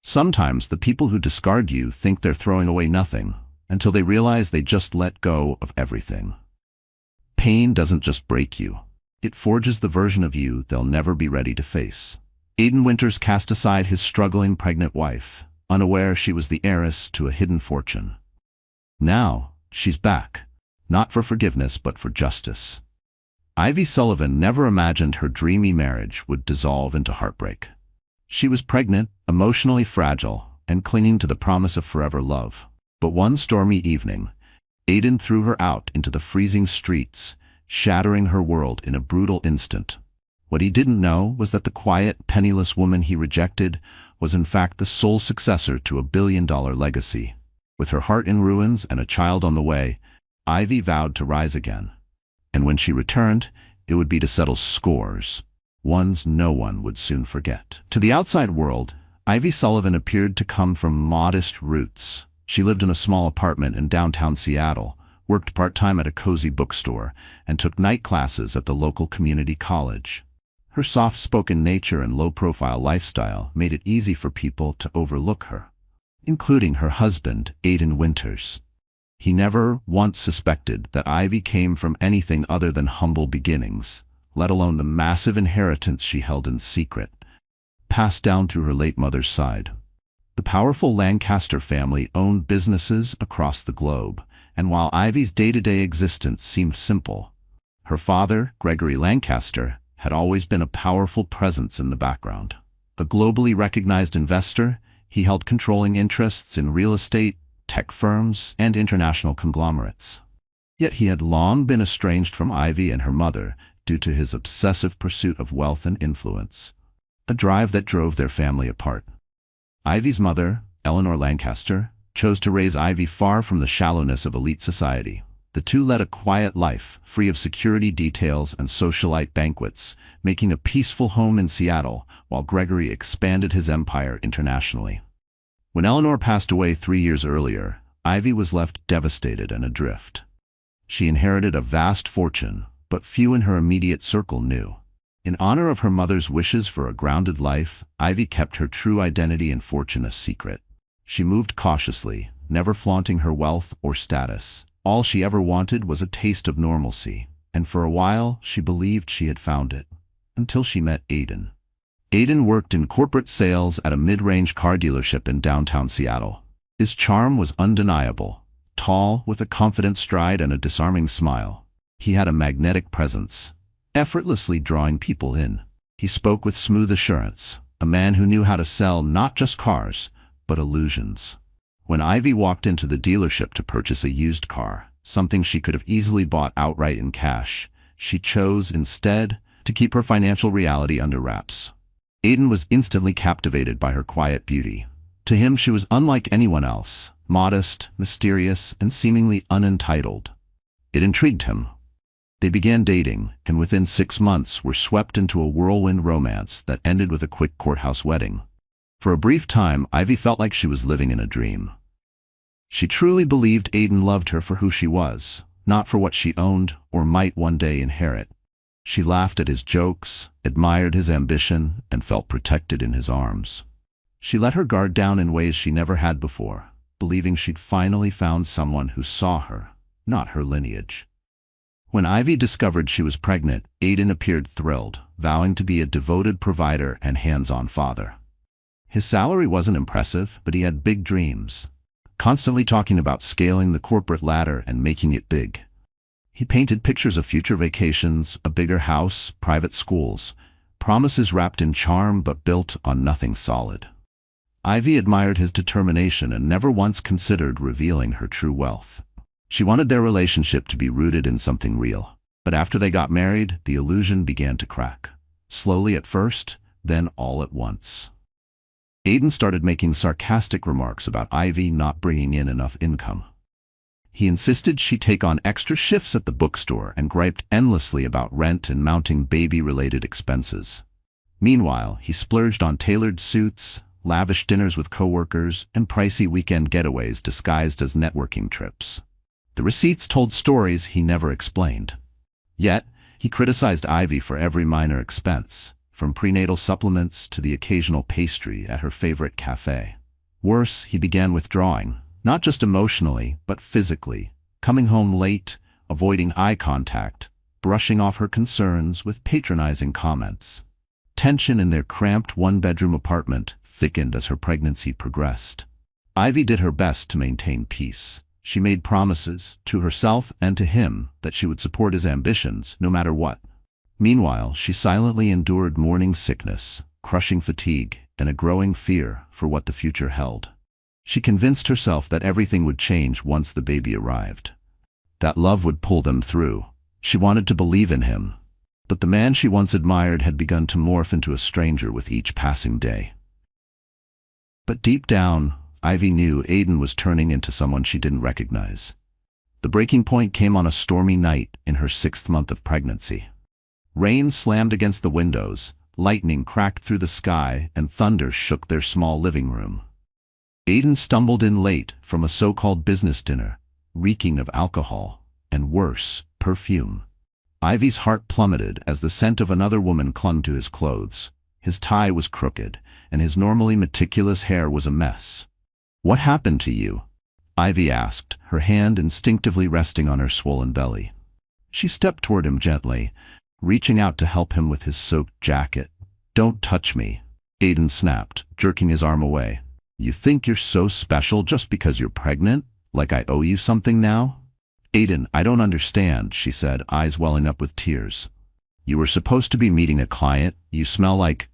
Sometimes the people who discard you think they're throwing away nothing, until they realize they just let go of everything. Pain doesn't just break you. It forges the version of you they'll never be ready to face. Aiden Winters cast aside his struggling pregnant wife, unaware she was the heiress to a hidden fortune. Now, she's back, not for forgiveness but for justice. Ivy Sullivan never imagined her dreamy marriage would dissolve into heartbreak. She was pregnant, emotionally fragile, and clinging to the promise of forever love. But one stormy evening, Aiden threw her out into the freezing streets, shattering her world in a brutal instant. What he didn't know was that the quiet, penniless woman he rejected was in fact the sole successor to a billion-dollar legacy. With her heart in ruins and a child on the way, Ivy vowed to rise again. And when she returned, it would be to settle scores, ones no one would soon forget. To the outside world, Ivy Sullivan appeared to come from modest roots. She lived in a small apartment in downtown Seattle, worked part-time at a cozy bookstore, and took night classes at the local community college. Her soft-spoken nature and low-profile lifestyle made it easy for people to overlook her, including her husband, Aiden Winters. He never once suspected that Ivy came from anything other than humble beginnings, let alone the massive inheritance she held in secret, passed down through her late mother's side. The powerful Lancaster family owned businesses across the globe, and while Ivy's day-to-day existence seemed simple, her father, Gregory Lancaster, had always been a powerful presence in the background. A globally recognized investor, he held controlling interests in real estate, tech firms, and international conglomerates. Yet he had long been estranged from Ivy and her mother due to his obsessive pursuit of wealth and influence, a drive that drove their family apart. Ivy's mother, Eleanor Lancaster, chose to raise Ivy far from the shallowness of elite society. The two led a quiet life, free of security details and socialite banquets, making a peaceful home in Seattle while Gregory expanded his empire internationally. When Eleanor passed away 3 years earlier, Ivy was left devastated and adrift. She inherited a vast fortune, but few in her immediate circle knew. In honor of her mother's wishes for a grounded life, Ivy kept her true identity and fortune a secret. She moved cautiously, never flaunting her wealth or status. All she ever wanted was a taste of normalcy, and for a while she believed she had found it, until she met Aiden. Aiden worked in corporate sales at a mid-range car dealership in downtown Seattle. His charm was undeniable, tall, with a confident stride and a disarming smile. He had a magnetic presence, effortlessly drawing people in. He spoke with smooth assurance, a man who knew how to sell not just cars, but illusions. When Ivy walked into the dealership to purchase a used car, something she could have easily bought outright in cash, she chose instead to keep her financial reality under wraps. Aiden was instantly captivated by her quiet beauty. To him, she was unlike anyone else, modest, mysterious, and seemingly unentitled. It intrigued him. They began dating, and within 6 months were swept into a whirlwind romance that ended with a quick courthouse wedding. For a brief time, Ivy felt like she was living in a dream. She truly believed Aiden loved her for who she was, not for what she owned or might one day inherit. She laughed at his jokes, admired his ambition, and felt protected in his arms. She let her guard down in ways she never had before, believing she'd finally found someone who saw her, not her lineage. When Ivy discovered she was pregnant, Aiden appeared thrilled, vowing to be a devoted provider and hands-on father. His salary wasn't impressive, but he had big dreams, constantly talking about scaling the corporate ladder and making it big. He painted pictures of future vacations, a bigger house, private schools, promises wrapped in charm but built on nothing solid. Ivy admired his determination and never once considered revealing her true wealth. She wanted their relationship to be rooted in something real. But after they got married, the illusion began to crack. Slowly at first, then all at once. Aiden started making sarcastic remarks about Ivy not bringing in enough income. He insisted she take on extra shifts at the bookstore and griped endlessly about rent and mounting baby-related expenses. Meanwhile, he splurged on tailored suits, lavish dinners with coworkers, and pricey weekend getaways disguised as networking trips. The receipts told stories he never explained. Yet, he criticized Ivy for every minor expense, from prenatal supplements to the occasional pastry at her favorite cafe. Worse, he began withdrawing, not just emotionally, but physically, coming home late, avoiding eye contact, brushing off her concerns with patronizing comments. Tension in their cramped one-bedroom apartment thickened as her pregnancy progressed. Ivy did her best to maintain peace. She made promises, to herself and to him, that she would support his ambitions, no matter what. Meanwhile, she silently endured morning sickness, crushing fatigue, and a growing fear for what the future held. She convinced herself that everything would change once the baby arrived. That love would pull them through. She wanted to believe in him. But the man she once admired had begun to morph into a stranger with each passing day. But deep down, Ivy knew Aiden was turning into someone she didn't recognize. The breaking point came on a stormy night in her 6th month of pregnancy. Rain slammed against the windows, lightning cracked through the sky, and thunder shook their small living room. Aiden stumbled in late from a so-called business dinner, reeking of alcohol, and worse, perfume. Ivy's heart plummeted as the scent of another woman clung to his clothes. His tie was crooked, and his normally meticulous hair was a mess. "What happened to you?" Ivy asked, her hand instinctively resting on her swollen belly. She stepped toward him gently, reaching out to help him with his soaked jacket. "Don't touch me," Aiden snapped, jerking his arm away. "You think you're so special just because you're pregnant? Like I owe you something now?" "Aiden, I don't understand," she said, eyes welling up with tears. "You were supposed to be meeting a client. You smell like—"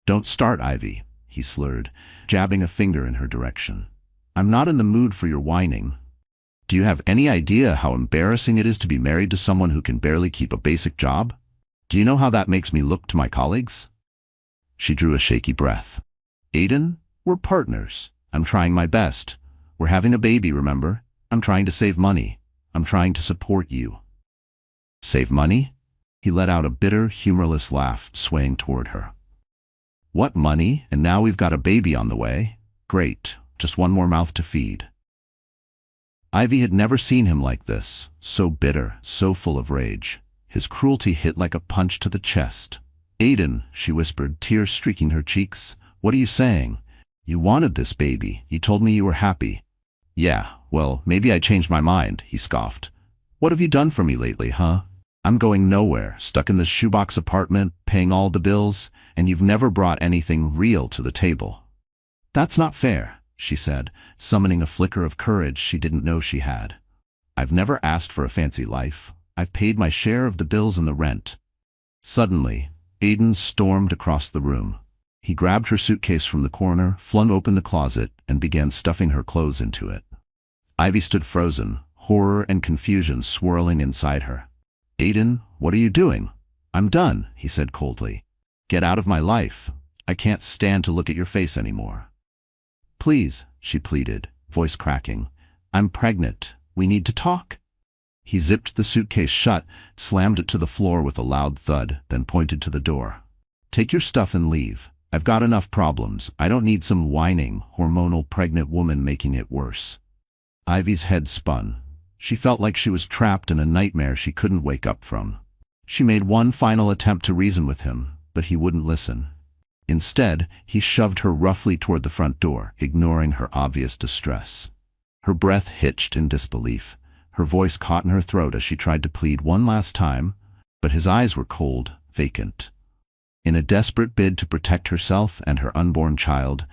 "Don't start, Ivy," he slurred, jabbing a finger in her direction. "I'm not in the mood for your whining. Do you have any idea how embarrassing it is to be married to someone who can barely keep a basic job? Do you know how that makes me look to my colleagues?" She drew a shaky breath. "Aiden, we're partners. I'm trying my best. We're having a baby, remember? I'm trying to save money. I'm trying to support you." "Save money?" He let out a bitter, humorless laugh, swaying toward her. "What money? And now we've got a baby on the way? Great, just one more mouth to feed." Ivy had never seen him like this, so bitter, so full of rage. His cruelty hit like a punch to the chest. "Aiden," she whispered, tears streaking her cheeks, "what are you saying? You wanted this baby. You told me you were happy." "Yeah, well, maybe I changed my mind," he scoffed. "What have you done for me lately, huh? I'm going nowhere, stuck in this shoebox apartment, paying all the bills, and you've never brought anything real to the table." "That's not fair," she said, summoning a flicker of courage she didn't know she had. "I've never asked for a fancy life. I've paid my share of the bills and the rent." Suddenly, Aiden stormed across the room. He grabbed her suitcase from the corner, flung open the closet, and began stuffing her clothes into it. Ivy stood frozen, horror and confusion swirling inside her. "Aiden, what are you doing?" "I'm done," he said coldly. "Get out of my life. I can't stand to look at your face anymore." "Please," she pleaded, voice cracking. "I'm pregnant. We need to talk." He zipped the suitcase shut, slammed it to the floor with a loud thud, then pointed to the door. "Take your stuff and leave. I've got enough problems. I don't need some whining, hormonal pregnant woman making it worse." Ivy's head spun. She felt like she was trapped in a nightmare she couldn't wake up from. She made one final attempt to reason with him, but he wouldn't listen. Instead, he shoved her roughly toward the front door, ignoring her obvious distress. Her breath hitched in disbelief. Her voice caught in her throat as she tried to plead one last time, but his eyes were cold, vacant. In a desperate bid to protect herself and her unborn child,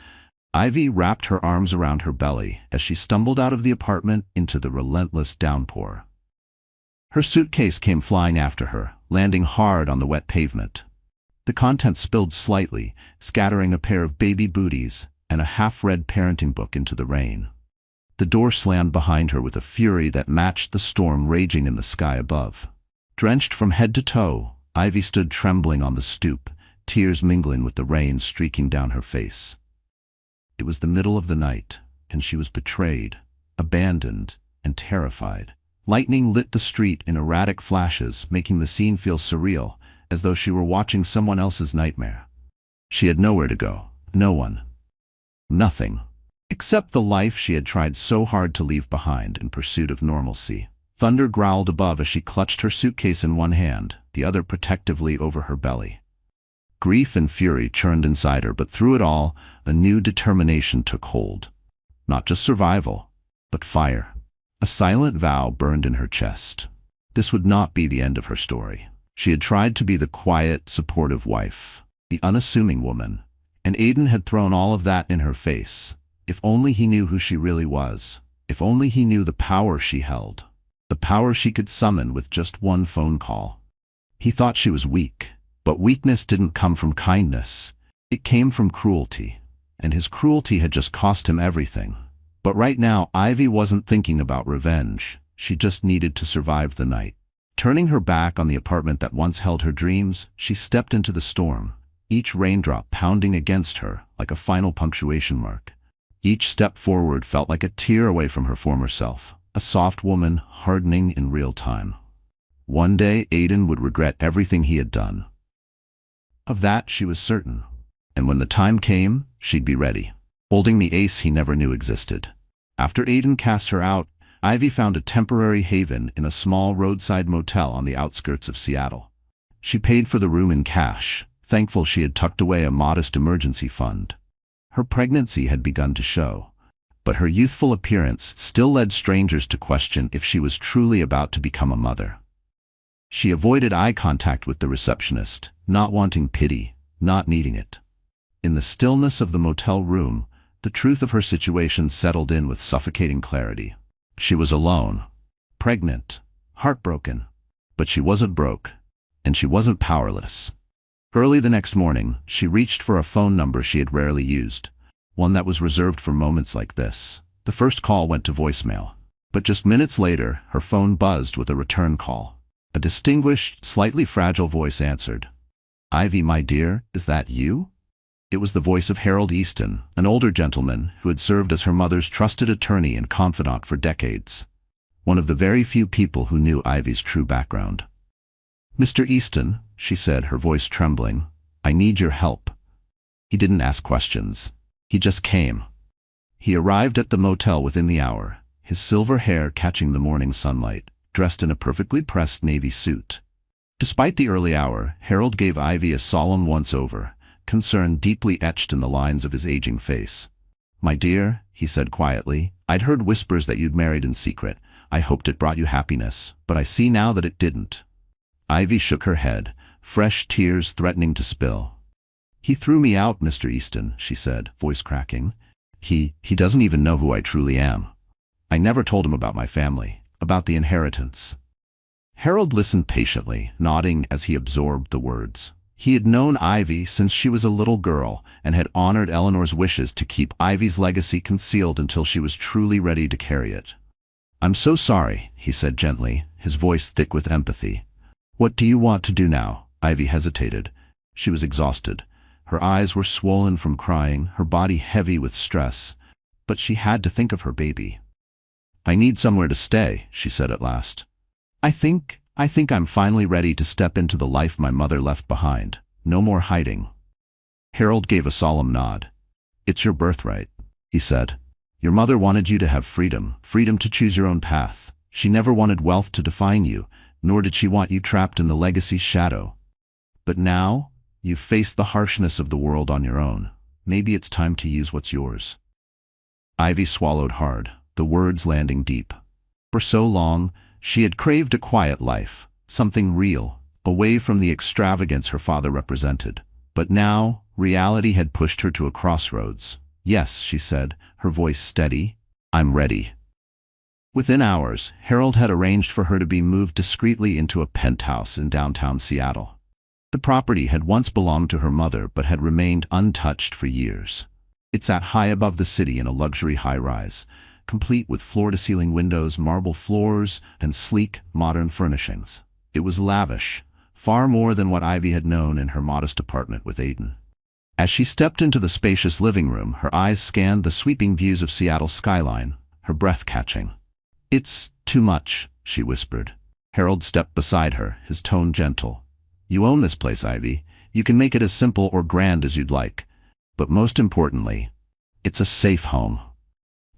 Ivy wrapped her arms around her belly as she stumbled out of the apartment into the relentless downpour. Her suitcase came flying after her, landing hard on the wet pavement. The contents spilled slightly, scattering a pair of baby booties and a half-read parenting book into the rain. The door slammed behind her with a fury that matched the storm raging in the sky above. Drenched from head to toe, Ivy stood trembling on the stoop, tears mingling with the rain streaking down her face. It was the middle of the night, and she was betrayed, abandoned, and terrified. Lightning lit the street in erratic flashes, making the scene feel surreal, as though she were watching someone else's nightmare. She had nowhere to go, no one. Nothing. Except the life she had tried so hard to leave behind in pursuit of normalcy. Thunder growled above as she clutched her suitcase in one hand, the other protectively over her belly. Grief and fury churned inside her, but through it all, a new determination took hold. Not just survival, but fire. A silent vow burned in her chest. This would not be the end of her story. She had tried to be the quiet, supportive wife, the unassuming woman, and Aiden had thrown all of that in her face. If only he knew who she really was. If only he knew the power she held. The power she could summon with just one phone call. He thought she was weak, but weakness didn't come from kindness. It came from cruelty, and his cruelty had just cost him everything. But right now, Ivy wasn't thinking about revenge. She just needed to survive the night. Turning her back on the apartment that once held her dreams, she stepped into the storm, each raindrop pounding against her like a final punctuation mark. Each step forward felt like a tear away from her former self, a soft woman hardening in real time. One day, Aiden would regret everything he had done. Of that, she was certain. And when the time came, she'd be ready, holding the ace he never knew existed. After Aiden cast her out, Ivy found a temporary haven in a small roadside motel on the outskirts of Seattle. She paid for the room in cash, thankful she had tucked away a modest emergency fund. Her pregnancy had begun to show, but her youthful appearance still led strangers to question if she was truly about to become a mother. She avoided eye contact with the receptionist, not wanting pity, not needing it. In the stillness of the motel room, the truth of her situation settled in with suffocating clarity. She was alone, pregnant, heartbroken, but she wasn't broke, and she wasn't powerless. Early the next morning, she reached for a phone number she had rarely used, one that was reserved for moments like this. The first call went to voicemail, but just minutes later, her phone buzzed with a return call. A distinguished, slightly fragile voice answered. "Ivy, my dear, is that you?" It was the voice of Harold Easton, an older gentleman who had served as her mother's trusted attorney and confidant for decades. One of the very few people who knew Ivy's true background. "Mr. Easton," she said, her voice trembling, "I need your help." He didn't ask questions. He just came. He arrived at the motel within the hour, his silver hair catching the morning sunlight, dressed in a perfectly pressed navy suit. Despite the early hour, Harold gave Ivy a solemn once-over, concern deeply etched in the lines of his aging face. "My dear," he said quietly, "I'd heard whispers that you'd married in secret. I hoped it brought you happiness, but I see now that it didn't." Ivy shook her head, fresh tears threatening to spill. "He threw me out, Mr. Easton," she said, voice cracking. He doesn't even know who I truly am. I never told him about my family, about the inheritance." Harold listened patiently, nodding as he absorbed the words. He had known Ivy since she was a little girl and had honored Eleanor's wishes to keep Ivy's legacy concealed until she was truly ready to carry it. "I'm so sorry," he said gently, his voice thick with empathy. "What do you want to do now?" Ivy hesitated. She was exhausted. Her eyes were swollen from crying, her body heavy with stress, but she had to think of her baby. "I need somewhere to stay," she said at last. I think I'm finally ready to step into the life my mother left behind. No more hiding." Harold gave a solemn nod. "It's your birthright," he said. "Your mother wanted you to have freedom to choose your own path. She never wanted wealth to define you, nor did she want you trapped in the legacy's shadow. But now, you've faced the harshness of the world on your own. Maybe it's time to use what's yours." Ivy swallowed hard, the words landing deep. For so long, she had craved a quiet life, something real, away from the extravagance her father represented. But now, reality had pushed her to a crossroads. "Yes," she said, her voice steady, "I'm ready." Within hours, Harold had arranged for her to be moved discreetly into a penthouse in downtown Seattle. The property had once belonged to her mother but had remained untouched for years. It sat high above the city in a luxury high-rise, complete with floor-to-ceiling windows, marble floors, and sleek, modern furnishings. It was lavish, far more than what Ivy had known in her modest apartment with Aiden. As she stepped into the spacious living room, her eyes scanned the sweeping views of Seattle's skyline, her breath catching. "It's too much," she whispered. Harold stepped beside her, his tone gentle. "You own this place, Ivy. You can make it as simple or grand as you'd like. But most importantly, it's a safe home.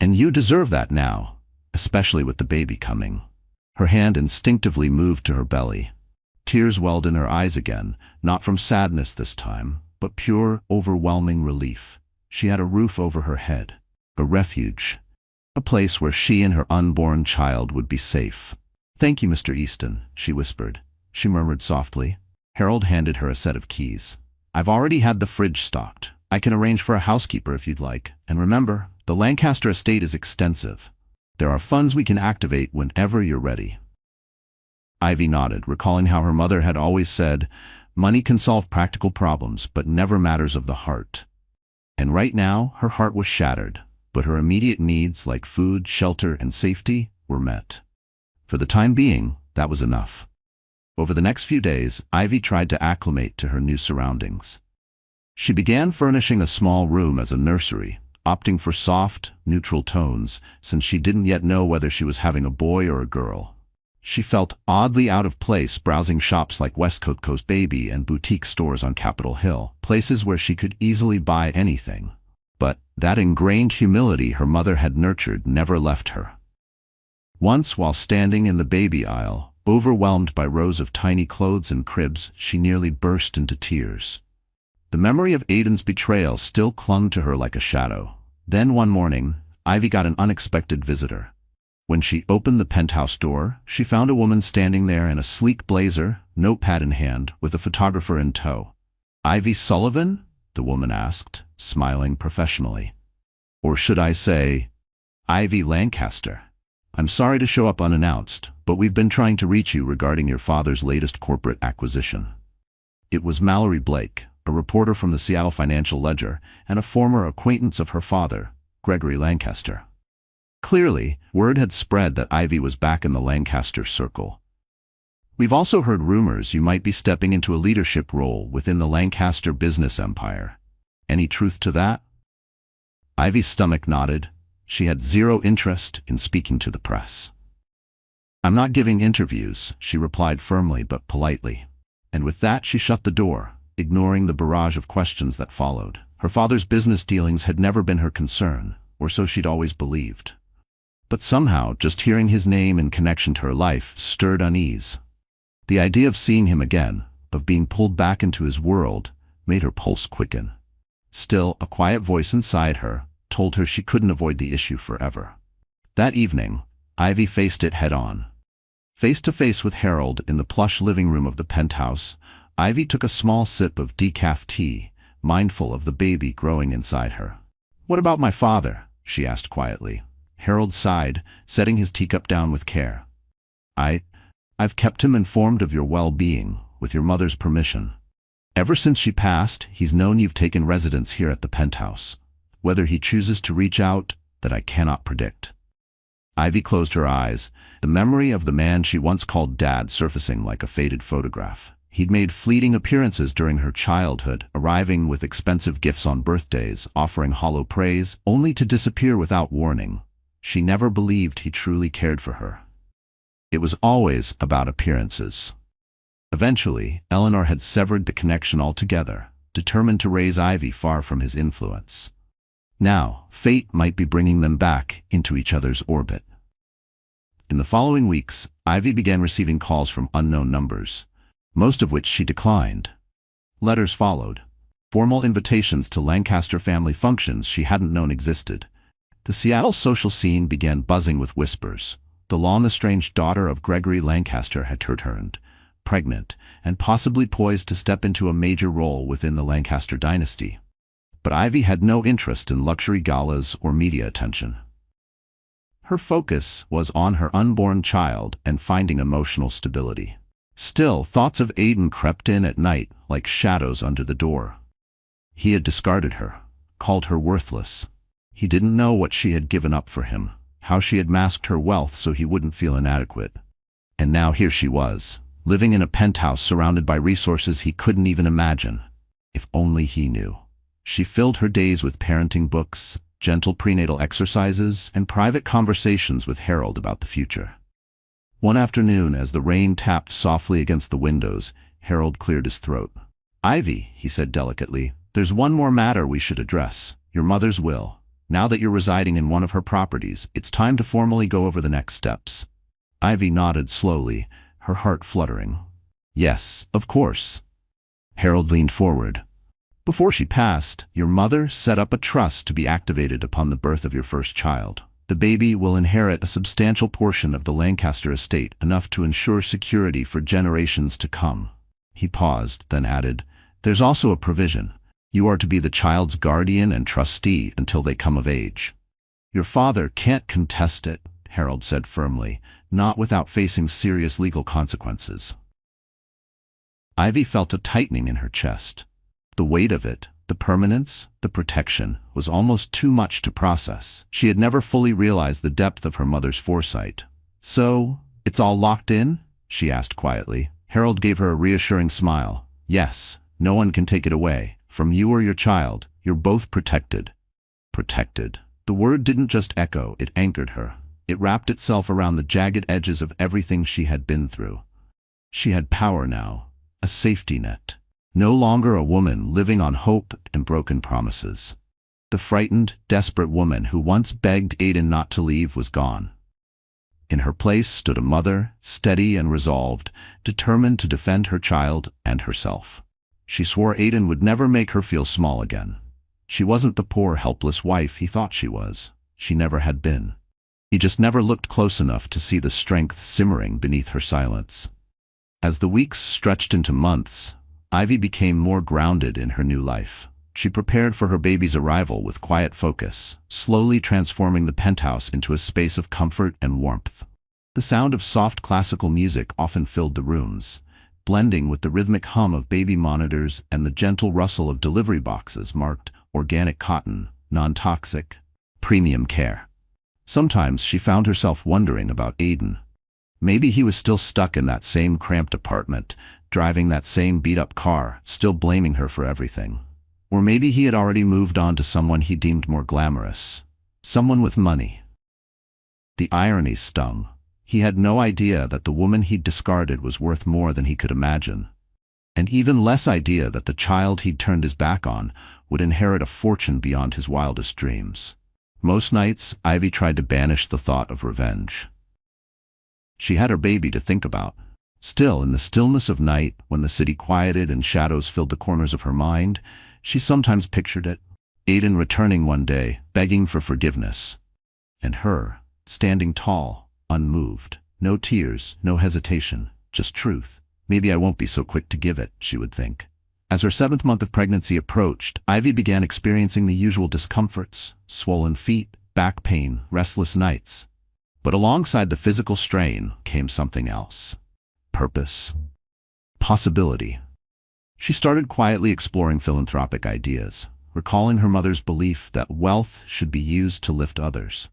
And you deserve that now, especially with the baby coming." Her hand instinctively moved to her belly. Tears welled in her eyes again, not from sadness this time, but pure, overwhelming relief. She had a roof over her head, a refuge, a place where she and her unborn child would be safe. "Thank you, Mr. Easton," she whispered. She murmured softly. Harold handed her a set of keys. "I've already had the fridge stocked. I can arrange for a housekeeper if you'd like. And remember, the Lancaster estate is extensive. There are funds we can activate whenever you're ready." Ivy nodded, recalling how her mother had always said, "Money can solve practical problems, but never matters of the heart." And right now, her heart was shattered, but her immediate needs like food, shelter, and safety were met. For the time being, that was enough. Over the next few days, Ivy tried to acclimate to her new surroundings. She began furnishing a small room as a nursery, opting for soft, neutral tones, since she didn't yet know whether she was having a boy or a girl. She felt oddly out of place browsing shops like Westcote Coast Baby and boutique stores on Capitol Hill, places where she could easily buy anything. But that ingrained humility her mother had nurtured never left her. Once, while standing in the baby aisle, overwhelmed by rows of tiny clothes and cribs, she nearly burst into tears. The memory of Aiden's betrayal still clung to her like a shadow. Then one morning, Ivy got an unexpected visitor. When she opened the penthouse door, she found a woman standing there in a sleek blazer, notepad in hand, with a photographer in tow. "Ivy Sullivan?" the woman asked, smiling professionally. "Or should I say, Ivy Lancaster? I'm sorry to show up unannounced, but we've been trying to reach you regarding your father's latest corporate acquisition." It was Mallory Blake, a reporter from the Seattle Financial Ledger and a former acquaintance of her father, Gregory Lancaster. Clearly, word had spread that Ivy was back in the Lancaster circle. "We've also heard rumors you might be stepping into a leadership role within the Lancaster business empire. Any truth to that?" Ivy's stomach nodded. She had zero interest in speaking to the press. "I'm not giving interviews," she replied firmly but politely. And with that she shut the door, ignoring the barrage of questions that followed. Her father's business dealings had never been her concern, or so she'd always believed. But somehow, just hearing his name in connection to her life stirred unease. The idea of seeing him again, of being pulled back into his world, made her pulse quicken. Still, a quiet voice inside her told her she couldn't avoid the issue forever. That evening, Ivy faced it head-on. Face to face with Harold in the plush living room of the penthouse, Ivy took a small sip of decaf tea, mindful of the baby growing inside her. "What about my father?" she asked quietly. Harold sighed, setting his teacup down with care. I've kept him informed of your well-being, with your mother's permission. Ever since she passed, he's known you've taken residence here at the penthouse. Whether he chooses to reach out, that I cannot predict." Ivy closed her eyes, the memory of the man she once called Dad surfacing like a faded photograph. He'd made fleeting appearances during her childhood, arriving with expensive gifts on birthdays, offering hollow praise, only to disappear without warning. She never believed he truly cared for her. It was always about appearances. Eventually, Eleanor had severed the connection altogether, determined to raise Ivy far from his influence. Now, fate might be bringing them back into each other's orbit. In the following weeks, Ivy began receiving calls from unknown numbers, most of which she declined. Letters followed, formal invitations to Lancaster family functions she hadn't known existed. The Seattle social scene began buzzing with whispers. The long-estranged daughter of Gregory Lancaster had returned, pregnant, and possibly poised to step into a major role within the Lancaster dynasty. But Ivy had no interest in luxury galas or media attention. Her focus was on her unborn child and finding emotional stability. Still, thoughts of Aiden crept in at night like shadows under the door. He had discarded her, called her worthless. He didn't know what she had given up for him, how she had masked her wealth so he wouldn't feel inadequate. And now here she was, living in a penthouse surrounded by resources he couldn't even imagine. If only he knew. She filled her days with parenting books, gentle prenatal exercises, and private conversations with Harold about the future. One afternoon, as the rain tapped softly against the windows, Harold cleared his throat. "Ivy," he said delicately, "there's one more matter we should address, your mother's will. Now that you're residing in one of her properties, it's time to formally go over the next steps." Ivy nodded slowly, her heart fluttering. Yes, of course. Harold leaned forward. Before she passed, your mother set up a trust to be activated upon the birth of your first child. The baby will inherit a substantial portion of the Lancaster estate, enough to ensure security for generations to come. He paused, then added, There's also a provision. You are to be the child's guardian and trustee until they come of age. Your father can't contest it, Harold said firmly, not without facing serious legal consequences. Ivy felt a tightening in her chest. The weight of it, the permanence, the protection, was almost too much to process. She had never fully realized the depth of her mother's foresight. So, it's all locked in? She asked quietly. Harold gave her a reassuring smile. Yes, no one can take it away. From you or your child, you're both protected. Protected. The word didn't just echo, it anchored her. It wrapped itself around the jagged edges of everything she had been through. She had power now, a safety net. No longer a woman living on hope and broken promises. The frightened, desperate woman who once begged Aiden not to leave was gone. In her place stood a mother, steady and resolved, determined to defend her child and herself. She swore Aiden would never make her feel small again. She wasn't the poor, helpless wife he thought she was. She never had been. He just never looked close enough to see the strength simmering beneath her silence. As the weeks stretched into months, Ivy became more grounded in her new life. She prepared for her baby's arrival with quiet focus, slowly transforming the penthouse into a space of comfort and warmth. The sound of soft classical music often filled the rooms, blending with the rhythmic hum of baby monitors and the gentle rustle of delivery boxes marked organic cotton, non-toxic, premium care. Sometimes she found herself wondering about Aiden. Maybe he was still stuck in that same cramped apartment, driving that same beat-up car, still blaming her for everything. Or maybe he had already moved on to someone he deemed more glamorous. Someone with money. The irony stung. He had no idea that the woman he'd discarded was worth more than he could imagine. And even less idea that the child he'd turned his back on would inherit a fortune beyond his wildest dreams. Most nights, Ivy tried to banish the thought of revenge. She had her baby to think about. Still, in the stillness of night, when the city quieted and shadows filled the corners of her mind, she sometimes pictured it. Aiden returning one day, begging for forgiveness. And her, standing tall, unmoved. No tears, no hesitation, just truth. Maybe I won't be so quick to give it, she would think. As her 7th month of pregnancy approached, Ivy began experiencing the usual discomforts, swollen feet, back pain, restless nights. But alongside the physical strain came something else. Purpose. Possibility. She started quietly exploring philanthropic ideas, recalling her mother's belief that wealth should be used to lift others.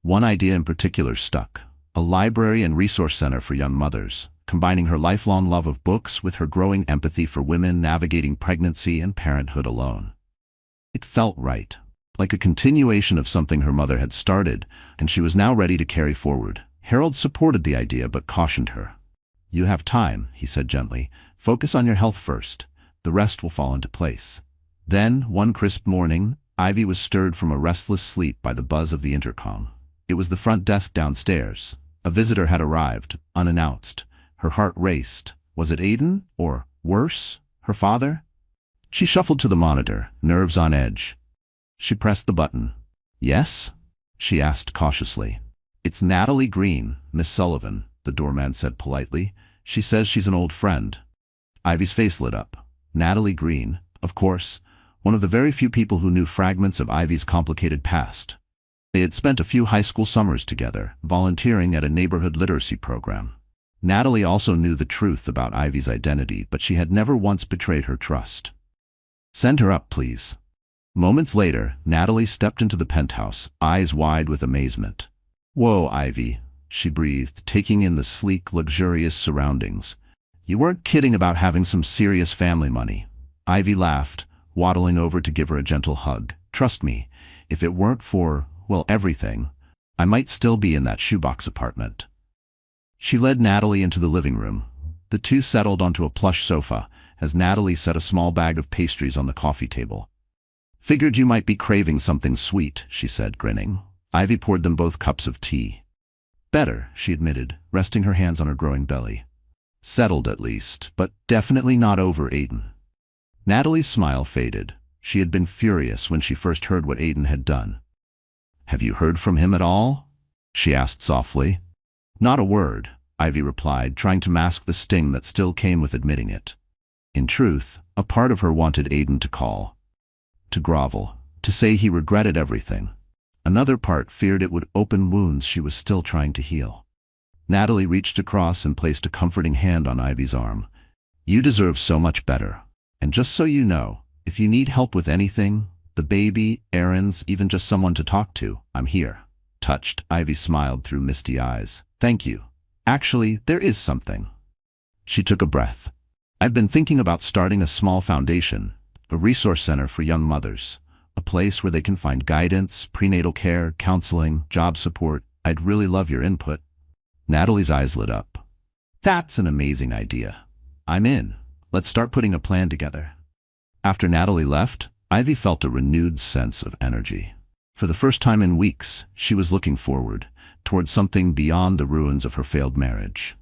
One idea in particular stuck: a library and resource center for young mothers, combining her lifelong love of books with her growing empathy for women navigating pregnancy and parenthood alone. It felt right, like a continuation of something her mother had started, and she was now ready to carry forward. Harold supported the idea but cautioned her. You have time, he said gently. Focus on your health first. The rest will fall into place. Then, one crisp morning, Ivy was stirred from a restless sleep by the buzz of the intercom. It was the front desk downstairs. A visitor had arrived, unannounced. Her heart raced. Was it Aiden? Or, worse, her father? She shuffled to the monitor, nerves on edge. She pressed the button. Yes? She asked cautiously. It's Natalie Green, Miss Sullivan, the doorman said politely. She says she's an old friend. Ivy's face lit up. Natalie Green, of course, one of the very few people who knew fragments of Ivy's complicated past. They had spent a few high school summers together, volunteering at a neighborhood literacy program. Natalie also knew the truth about Ivy's identity, but she had never once betrayed her trust. Send her up, please. Moments later, Natalie stepped into the penthouse, eyes wide with amazement. Whoa, Ivy, she breathed, taking in the sleek, luxurious surroundings. You weren't kidding about having some serious family money. Ivy laughed, waddling over to give her a gentle hug. Trust me, if it weren't for, well, everything, I might still be in that shoebox apartment. She led Natalie into the living room. The two settled onto a plush sofa, as Natalie set a small bag of pastries on the coffee table. Figured you might be craving something sweet, she said, grinning. Ivy poured them both cups of tea. Better, she admitted, resting her hands on her growing belly. Settled at least, but definitely not over Aiden. Natalie's smile faded. She had been furious when she first heard what Aiden had done. "Have you heard from him at all?" she asked softly. "Not a word," Ivy replied, trying to mask the sting that still came with admitting it. In truth, a part of her wanted Aiden to call, to grovel, to say he regretted everything. Another part feared it would open wounds she was still trying to heal. Natalie reached across and placed a comforting hand on Ivy's arm. "You deserve so much better. And just so you know, if you need help with anything, the baby, errands, even just someone to talk to, I'm here." Touched, Ivy smiled through misty eyes. "Thank you. Actually, there is something." She took a breath. "I've been thinking about starting a small foundation, a resource center for young mothers, a place where they can find guidance, prenatal care, counseling, job support. I'd really love your input." Natalie's eyes lit up. "That's an amazing idea. I'm in. Let's start putting a plan together." After Natalie left, Ivy felt a renewed sense of energy. For the first time in weeks, she was looking forward, towards something beyond the ruins of her failed marriage.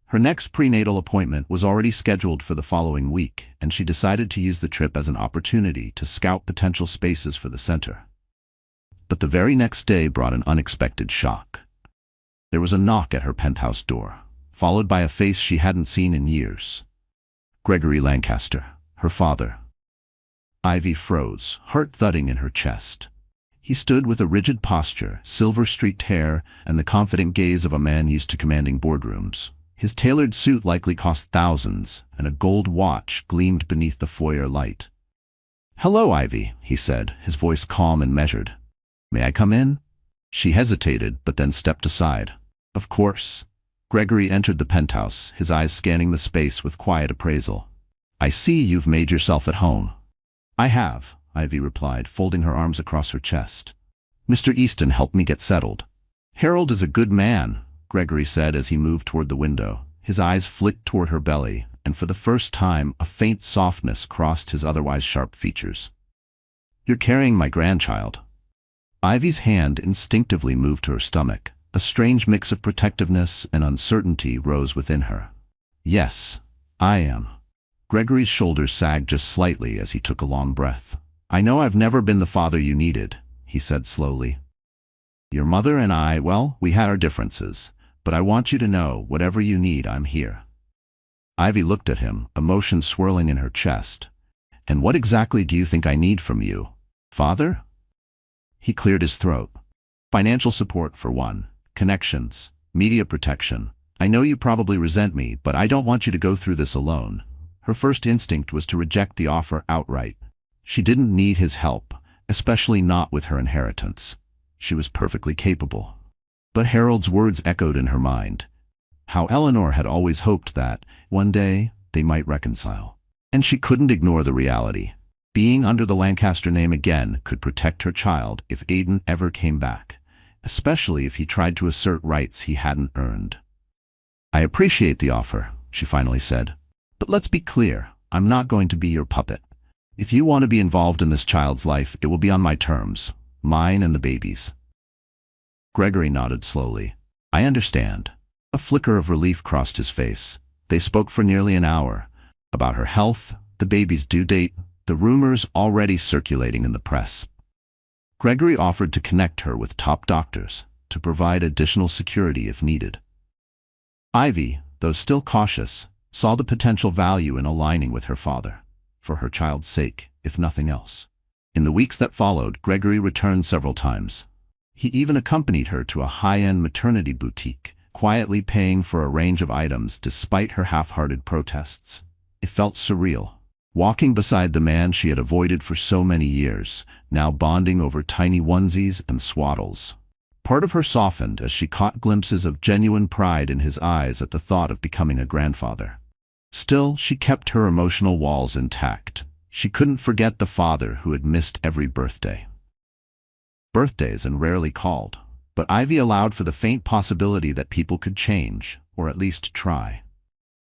Her next prenatal appointment was already scheduled for the following week, and she decided to use the trip as an opportunity to scout potential spaces for the center. But the very next day brought an unexpected shock. There was a knock at her penthouse door, followed by a face she hadn't seen in years. Gregory Lancaster, her father. Ivy froze, heart thudding in her chest. He stood with a rigid posture, silver-streaked hair, and the confident gaze of a man used to commanding boardrooms. His tailored suit likely cost thousands, and a gold watch gleamed beneath the foyer light. "Hello, Ivy," he said, his voice calm and measured. "May I come in?" She hesitated, but then stepped aside. "Of course." Gregory entered the penthouse, his eyes scanning the space with quiet appraisal. "I see you've made yourself at home." "I have," Ivy replied, folding her arms across her chest. "Mr. Easton helped me get settled." "Harold is a good man," Gregory said as he moved toward the window. His eyes flicked toward her belly, and for the first time a faint softness crossed his otherwise sharp features. "You're carrying my grandchild." Ivy's hand instinctively moved to her stomach. A strange mix of protectiveness and uncertainty rose within her. "Yes, I am." Gregory's shoulders sagged just slightly as he took a long breath. "I know I've never been the father you needed," he said slowly. "Your mother and I, well, we had our differences, but I want you to know, whatever you need, I'm here." Ivy looked at him, emotion swirling in her chest. "And what exactly do you think I need from you, father?" He cleared his throat. "Financial support, for one. Connections. Media protection. I know you probably resent me, but I don't want you to go through this alone." Her first instinct was to reject the offer outright. She didn't need his help, especially not with her inheritance. She was perfectly capable. But Harold's words echoed in her mind. How Eleanor had always hoped that, one day, they might reconcile. And she couldn't ignore the reality. Being under the Lancaster name again could protect her child if Aiden ever came back, especially if he tried to assert rights he hadn't earned. "I appreciate the offer," she finally said. "But let's be clear, I'm not going to be your puppet. If you want to be involved in this child's life, it will be on my terms, mine and the baby's." Gregory nodded slowly. "I understand." A flicker of relief crossed his face. They spoke for nearly an hour, about her health, the baby's due date, the rumors already circulating in the press. Gregory offered to connect her with top doctors, to provide additional security if needed. Ivy, though still cautious, saw the potential value in aligning with her father, for her child's sake, if nothing else. In the weeks that followed, Gregory returned several times. He even accompanied her to a high-end maternity boutique, quietly paying for a range of items despite her half-hearted protests. It felt surreal. Walking beside the man she had avoided for so many years, now bonding over tiny onesies and swaddles. Part of her softened as she caught glimpses of genuine pride in his eyes at the thought of becoming a grandfather. Still, she kept her emotional walls intact. She couldn't forget the father who had missed every birthday. Birthdays and rarely called, but Ivy allowed for the faint possibility that people could change, or at least try.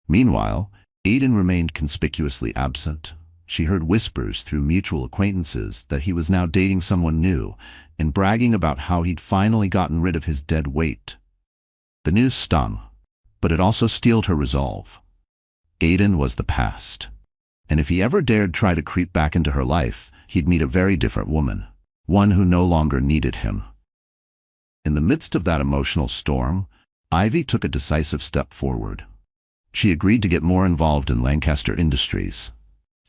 Meanwhile, Aiden remained conspicuously absent. She heard whispers through mutual acquaintances that he was now dating someone new, and bragging about how he'd finally gotten rid of his dead weight. The news stung. but it also steeled her resolve. Aiden was the past. And if he ever dared try to creep back into her life, he'd meet a very different woman, one who no longer needed him. In the midst of that emotional storm, Ivy took a decisive step forward. She agreed to get more involved in Lancaster Industries,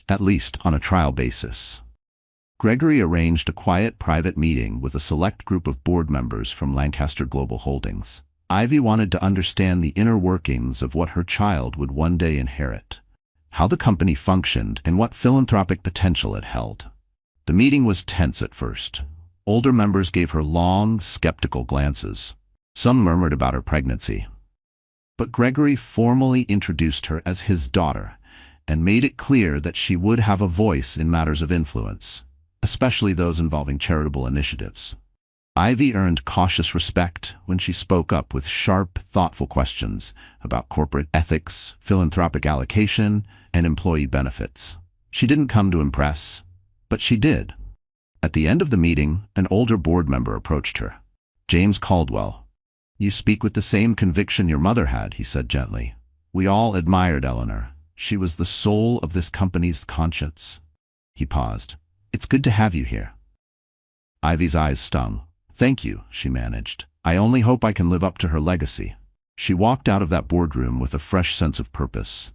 at least on a trial basis. Gregory arranged a quiet private meeting with a select group of board members from Lancaster Global Holdings. Ivy wanted to understand the inner workings of what her child would one day inherit, how the company functioned, and what philanthropic potential it held. The meeting was tense at first. Older members gave her long, skeptical glances. Some murmured about her pregnancy. But Gregory formally introduced her as his daughter and made it clear that she would have a voice in matters of influence, especially those involving charitable initiatives. Ivy earned cautious respect when she spoke up with sharp, thoughtful questions about corporate ethics, philanthropic allocation, and employee benefits. She didn't come to impress, but she did. At the end of the meeting, an older board member approached her. James Caldwell. "You speak with the same conviction your mother had," he said gently. "We all admired Eleanor. She was the soul of this company's conscience." He paused. "It's good to have you here." Ivy's eyes stung. "Thank you," she managed. "I only hope I can live up to her legacy." She walked out of that boardroom with a fresh sense of purpose.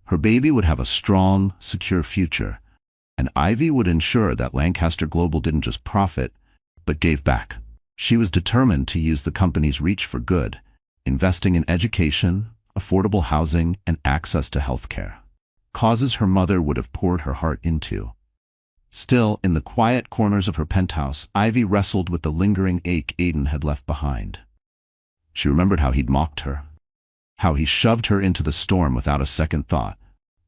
Her baby would have a strong, secure future, and Ivy would ensure that Lancaster Global didn't just profit, but gave back. She was determined to use the company's reach for good, investing in education, affordable housing, and access to healthcare. Causes her mother would have poured her heart into. Still, in the quiet corners of her penthouse, Ivy wrestled with the lingering ache Aiden had left behind. She remembered how he'd mocked her, how he shoved her into the storm without a second thought.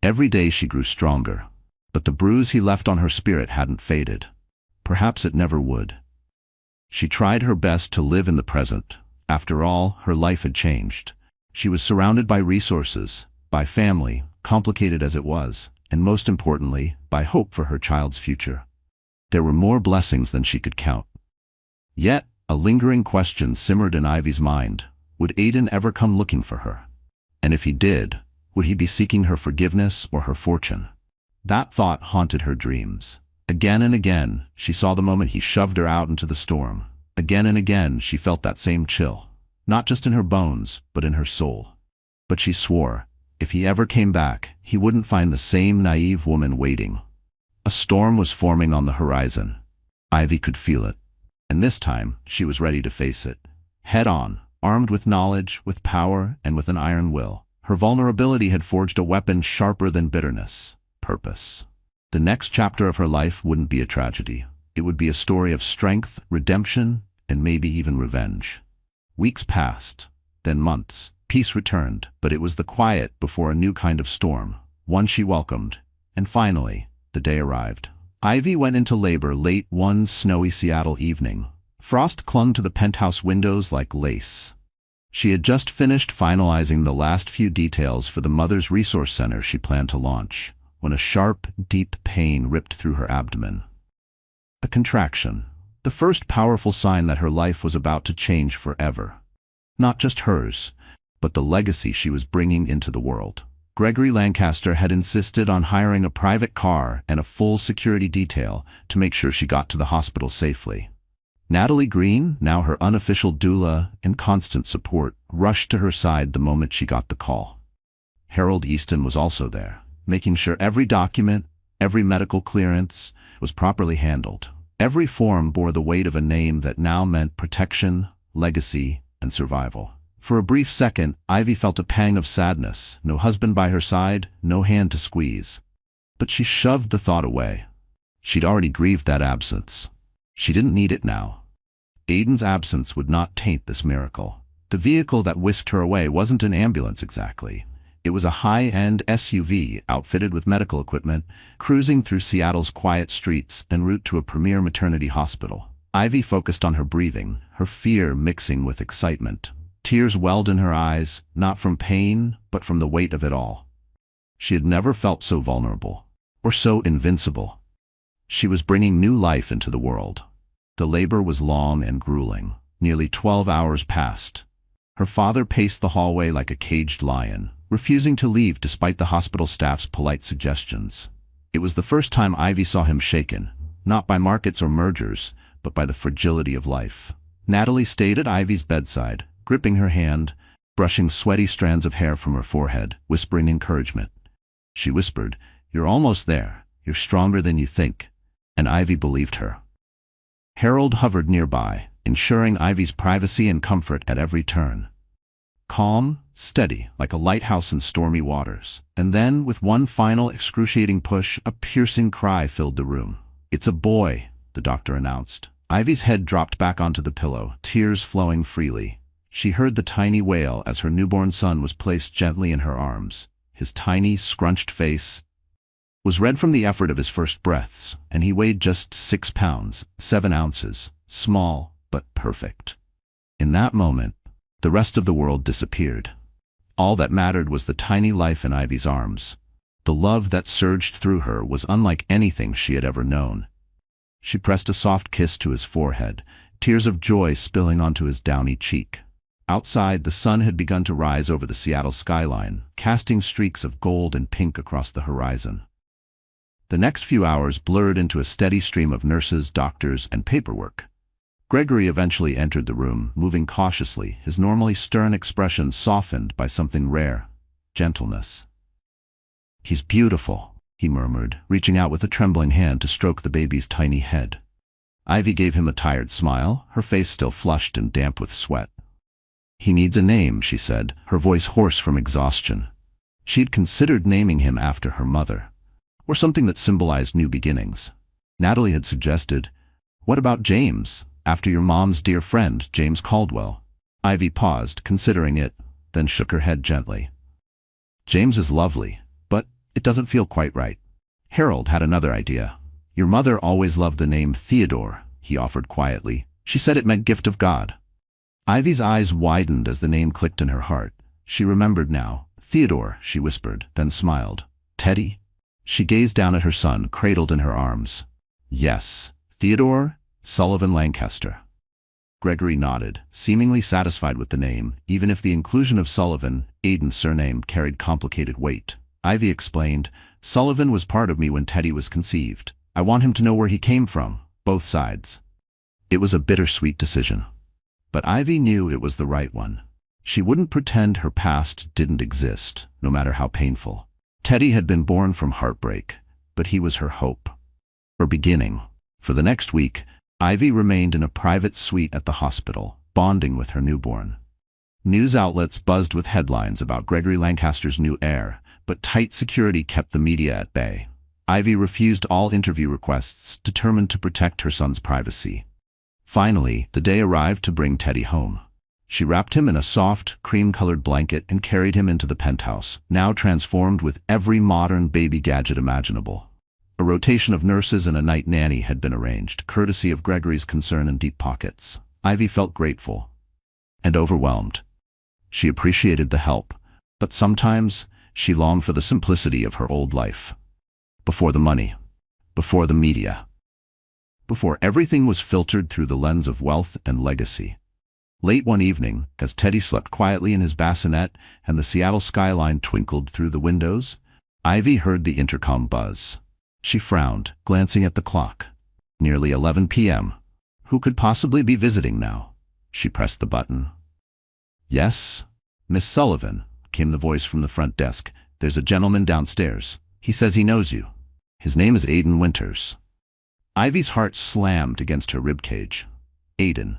Every day she grew stronger, but the bruise he left on her spirit hadn't faded. Perhaps it never would. She tried her best to live in the present. After all, her life had changed. She was surrounded by resources, by family, complicated as it was, and most importantly, by hope for her child's future. There were more blessings than she could count. Yet, a lingering question simmered in Ivy's mind. Would Aiden ever come looking for her? And if he did, would he be seeking her forgiveness or her fortune? That thought haunted her dreams. Again and again, she saw the moment he shoved her out into the storm. Again and again, she felt that same chill, not just in her bones, but in her soul. But she swore, if he ever came back, he wouldn't find the same naive woman waiting. A storm was forming on the horizon. Ivy could feel it. And this time, she was ready to face it. Head on, armed with knowledge, with power, and with an iron will. Her vulnerability had forged a weapon sharper than bitterness: purpose. The next chapter of her life wouldn't be a tragedy. It would be a story of strength, redemption, and maybe even revenge. Weeks passed, then months. Peace returned, but it was the quiet before a new kind of storm, one she welcomed. And finally, the day arrived. Ivy went into labor late one snowy Seattle evening. Frost clung to the penthouse windows like lace. She had just finished finalizing the last few details for the Mother's Resource Center she planned to launch, when a sharp, deep pain ripped through her abdomen. A contraction, the first powerful sign that her life was about to change forever. Not just hers, but the legacy she was bringing into the world. Gregory Lancaster had insisted on hiring a private car and a full security detail to make sure she got to the hospital safely. Natalie Green, now her unofficial doula and constant support, rushed to her side the moment she got the call. Harold Easton was also there, making sure every document, every medical clearance was properly handled. Every form bore the weight of a name that now meant protection, legacy, and survival. For a brief second, Ivy felt a pang of sadness. No husband by her side, no hand to squeeze. But she shoved the thought away. She'd already grieved that absence. She didn't need it now. Aiden's absence would not taint this miracle. The vehicle that whisked her away wasn't an ambulance exactly. It was a high-end SUV outfitted with medical equipment, cruising through Seattle's quiet streets en route to a premier maternity hospital. Ivy focused on her breathing, her fear mixing with excitement. Tears welled in her eyes, not from pain, but from the weight of it all. She had never felt so vulnerable, or so invincible. She was bringing new life into the world. The labor was long and grueling. Nearly 12 hours passed. Her father paced the hallway like a caged lion, refusing to leave despite the hospital staff's polite suggestions. It was the first time Ivy saw him shaken, not by markets or mergers, but by the fragility of life. Natalie stayed at Ivy's bedside, gripping her hand, brushing sweaty strands of hair from her forehead, whispering encouragement. She whispered, "You're almost there. You're stronger than you think." And Ivy believed her. Harold hovered nearby, ensuring Ivy's privacy and comfort at every turn. Calm, steady, like a lighthouse in stormy waters. And then, with one final excruciating push, a piercing cry filled the room. "It's a boy," the doctor announced. Ivy's head dropped back onto the pillow, tears flowing freely. She heard the tiny wail as her newborn son was placed gently in her arms. His tiny, scrunched face was red from the effort of his first breaths, and he weighed just 6 pounds, 7 ounces, small but perfect. In that moment, the rest of the world disappeared. All that mattered was the tiny life in Ivy's arms. The love that surged through her was unlike anything she had ever known. She pressed a soft kiss to his forehead, tears of joy spilling onto his downy cheek. Outside, the sun had begun to rise over the Seattle skyline, casting streaks of gold and pink across the horizon. The next few hours blurred into a steady stream of nurses, doctors, and paperwork. Gregory eventually entered the room, moving cautiously, his normally stern expression softened by something rare: gentleness. "He's beautiful," he murmured, reaching out with a trembling hand to stroke the baby's tiny head. Ivy gave him a tired smile, her face still flushed and damp with sweat. "He needs a name," she said, her voice hoarse from exhaustion. She'd considered naming him after her mother, or something that symbolized new beginnings. Natalie had suggested, "What about James, after your mom's dear friend, James Caldwell?" Ivy paused, considering it, then shook her head gently. "James is lovely, but it doesn't feel quite right." Harold had another idea. "Your mother always loved the name Theodore," he offered quietly. "She said it meant gift of God." Ivy's eyes widened as the name clicked in her heart. She remembered now. "Theodore," she whispered, then smiled. "Teddy?" She gazed down at her son, cradled in her arms. "Yes, Theodore Sullivan Lancaster." Gregory nodded, seemingly satisfied with the name, even if the inclusion of Sullivan, Aiden's surname, carried complicated weight. Ivy explained, "Sullivan was part of me when Teddy was conceived. I want him to know where he came from, both sides." It was a bittersweet decision. But Ivy knew it was the right one. She wouldn't pretend her past didn't exist, no matter how painful. Teddy had been born from heartbreak, but he was her hope. Her beginning. For the next week, Ivy remained in a private suite at the hospital, bonding with her newborn. News outlets buzzed with headlines about Gregory Lancaster's new heir, but tight security kept the media at bay. Ivy refused all interview requests, determined to protect her son's privacy. Finally, the day arrived to bring Teddy home. She wrapped him in a soft, cream-colored blanket and carried him into the penthouse, now transformed with every modern baby gadget imaginable. A rotation of nurses and a night nanny had been arranged, courtesy of Gregory's concern and deep pockets. Ivy felt grateful and overwhelmed. She appreciated the help, but sometimes she longed for the simplicity of her old life. Before the money, before the media, before everything was filtered through the lens of wealth and legacy. Late one evening, as Teddy slept quietly in his bassinet and the Seattle skyline twinkled through the windows, Ivy heard the intercom buzz. She frowned, glancing at the clock. Nearly 11 p.m. Who could possibly be visiting now? She pressed the button. "Yes, Miss Sullivan," came the voice from the front desk. "There's a gentleman downstairs. He says he knows you. His name is Aiden Winters." Ivy's heart slammed against her ribcage. Aiden.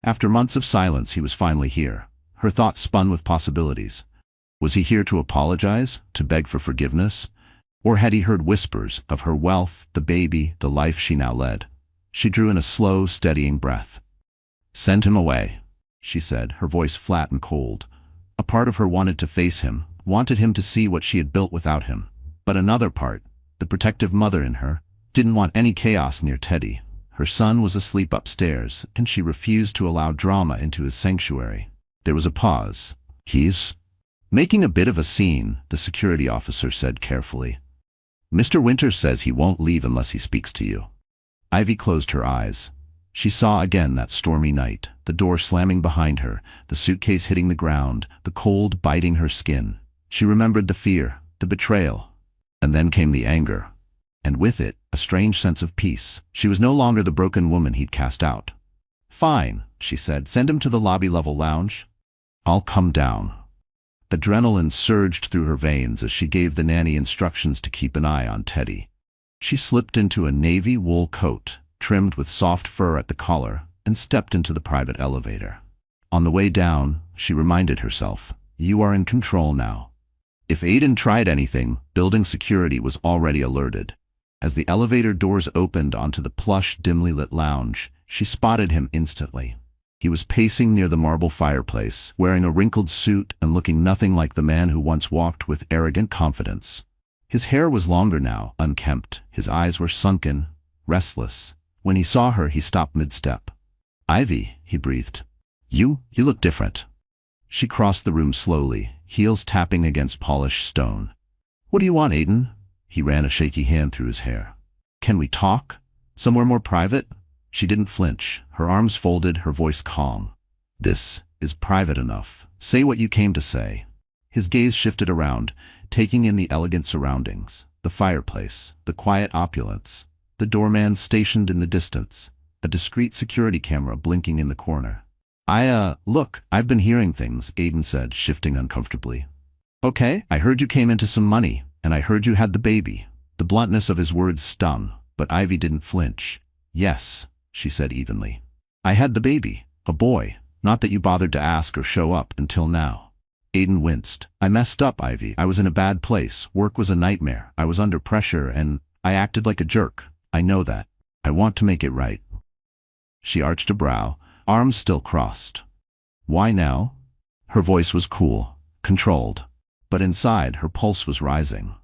After months of silence, he was finally here. Her thoughts spun with possibilities. Was he here to apologize, to beg for forgiveness? Or had he heard whispers of her wealth, the baby, the life she now led? She drew in a slow, steadying breath. "Send him away," she said, her voice flat and cold. A part of her wanted to face him, wanted him to see what she had built without him. But another part, the protective mother in her, didn't want any chaos near Teddy. Her son was asleep upstairs, and she refused to allow drama into his sanctuary. There was a pause. "He's making a bit of a scene," the security officer said carefully. "Mr. Winters says he won't leave unless he speaks to you." Ivy closed her eyes. She saw again that stormy night, the door slamming behind her, the suitcase hitting the ground, the cold biting her skin. She remembered the fear, the betrayal. And then came the anger. And with it, a strange sense of peace. She was no longer the broken woman he'd cast out. "Fine," she said. "Send him to the lobby-level lounge. I'll come down." Adrenaline surged through her veins as she gave the nanny instructions to keep an eye on Teddy. She slipped into a navy wool coat, trimmed with soft fur at the collar, and stepped into the private elevator. On the way down, she reminded herself, "You are in control now." If Aiden tried anything, building security was already alerted. As the elevator doors opened onto the plush, dimly lit lounge, she spotted him instantly. He was pacing near the marble fireplace, wearing a wrinkled suit and looking nothing like the man who once walked with arrogant confidence. His hair was longer now, unkempt. His eyes were sunken, restless. When he saw her, he stopped mid-step. "Ivy," he breathed. You look different." She crossed the room slowly, heels tapping against polished stone. "What do you want, Aiden?" He ran a shaky hand through his hair. "Can we talk? Somewhere more private?" She didn't flinch, her arms folded, her voice calm. "This is private enough. Say what you came to say." His gaze shifted around, taking in the elegant surroundings, the fireplace, the quiet opulence, the doorman stationed in the distance, a discreet security camera blinking in the corner. Look, I've been hearing things," Aiden said, shifting uncomfortably. "Okay, I heard you came into some money, and I heard you had the baby." The bluntness of his words stung, but Ivy didn't flinch. "Yes," she said evenly. "I had the baby, a boy, not that you bothered to ask or show up until now." Aiden winced. "I messed up, Ivy. I was in a bad place. Work was a nightmare. I was under pressure, and I acted like a jerk. I know that. I want to make it right." She arched a brow, arms still crossed. "Why now?" Her voice was cool, controlled, but inside her pulse was rising.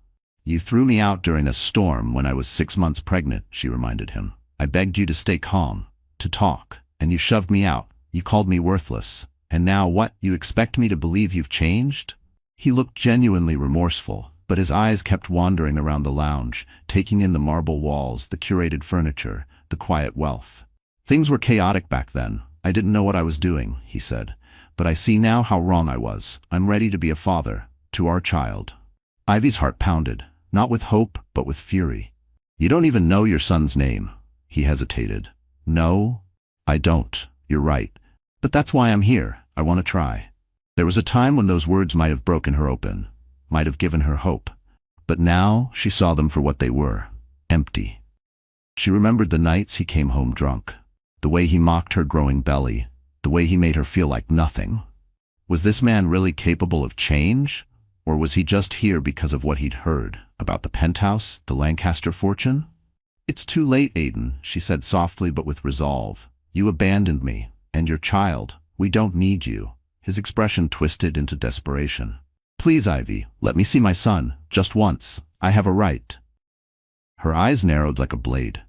"You threw me out during a storm when I was 6 months pregnant," she reminded him. "I begged you to stay calm, to talk, and you shoved me out. You called me worthless. And now what? You expect me to believe you've changed?" He looked genuinely remorseful, but his eyes kept wandering around the lounge, taking in the marble walls, the curated furniture, the quiet wealth. "Things were chaotic back then. I didn't know what I was doing," he said. "But I see now how wrong I was. I'm ready to be a father, to our child." Ivy's heart pounded, not with hope, but with fury. "You don't even know your son's name." He hesitated. "No, I don't. You're right. But that's why I'm here. I want to try." There was a time when those words might have broken her open, might have given her hope. But now she saw them for what they were, empty. She remembered the nights he came home drunk, the way he mocked her growing belly, the way he made her feel like nothing. Was this man really capable of change? Or was he just here because of what he'd heard about the penthouse, the Lancaster fortune? "It's too late, Aiden," she said softly but with resolve. "You abandoned me, and your child. We don't need you." His expression twisted into desperation. "Please, Ivy, let me see my son, just once. I have a right." Her eyes narrowed like a blade.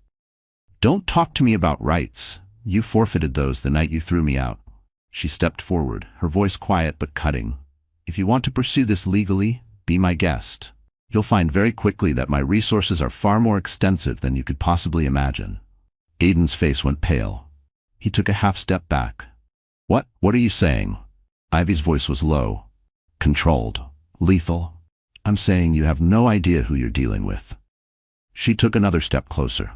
"Don't talk to me about rights. You forfeited those the night you threw me out." She stepped forward, her voice quiet but cutting. "If you want to pursue this legally, be my guest. You'll find very quickly that my resources are far more extensive than you could possibly imagine." Aiden's face went pale. He took a half step back. What are you saying?" Ivy's voice was low, controlled, lethal. "I'm saying you have no idea who you're dealing with." She took another step closer.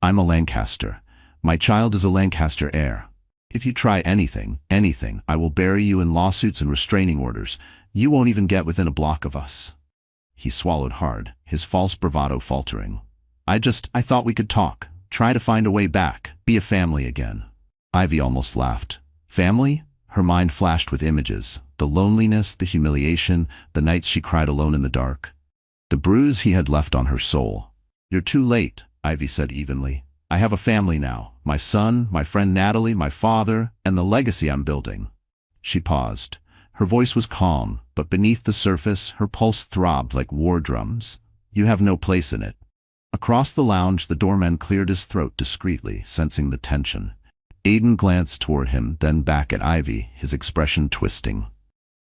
"I'm a Lancaster. My child is a Lancaster heir. If you try anything, I will bury you in lawsuits and restraining orders. You won't even get within a block of us." He swallowed hard, his false bravado faltering. I thought we could talk, try to find a way back, be a family again." Ivy almost laughed. Family? Her mind flashed with images, the loneliness, the humiliation, the nights she cried alone in the dark. The bruise he had left on her soul. "You're too late," Ivy said evenly. "I have a family now. My son, my friend Natalie, my father, and the legacy I'm building." She paused. Her voice was calm, but beneath the surface, her pulse throbbed like war drums. "You have no place in it." Across the lounge, the doorman cleared his throat discreetly, sensing the tension. Aiden glanced toward him, then back at Ivy, his expression twisting.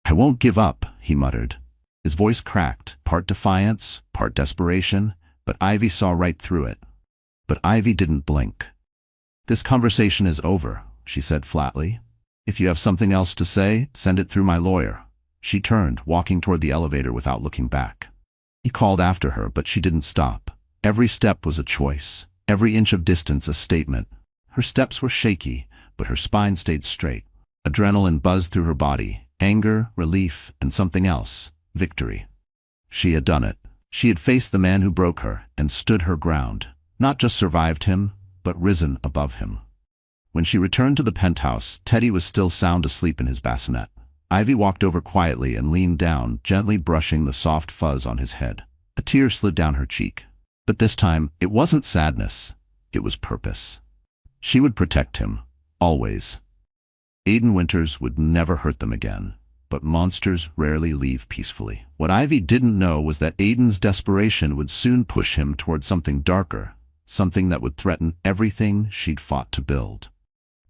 "I won't give up," he muttered. His voice cracked, part defiance, part desperation, but Ivy saw right through it. But Ivy didn't blink. "This conversation is over," she said flatly. "If you have something else to say, send it through my lawyer." She turned, walking toward the elevator without looking back. He called after her, but she didn't stop. Every step was a choice, every inch of distance a statement. Her steps were shaky, but her spine stayed straight. Adrenaline buzzed through her body, anger, relief, and something else, victory. She had done it. She had faced the man who broke her and stood her ground, not just survived him, but risen above him. When she returned to the penthouse, Teddy was still sound asleep in his bassinet. Ivy walked over quietly and leaned down, gently brushing the soft fuzz on his head. A tear slid down her cheek. But this time, it wasn't sadness. It was purpose. She would protect him. Always. Aiden Winters would never hurt them again. But monsters rarely leave peacefully. What Ivy didn't know was that Aiden's desperation would soon push him toward something darker, something that would threaten everything she'd fought to build.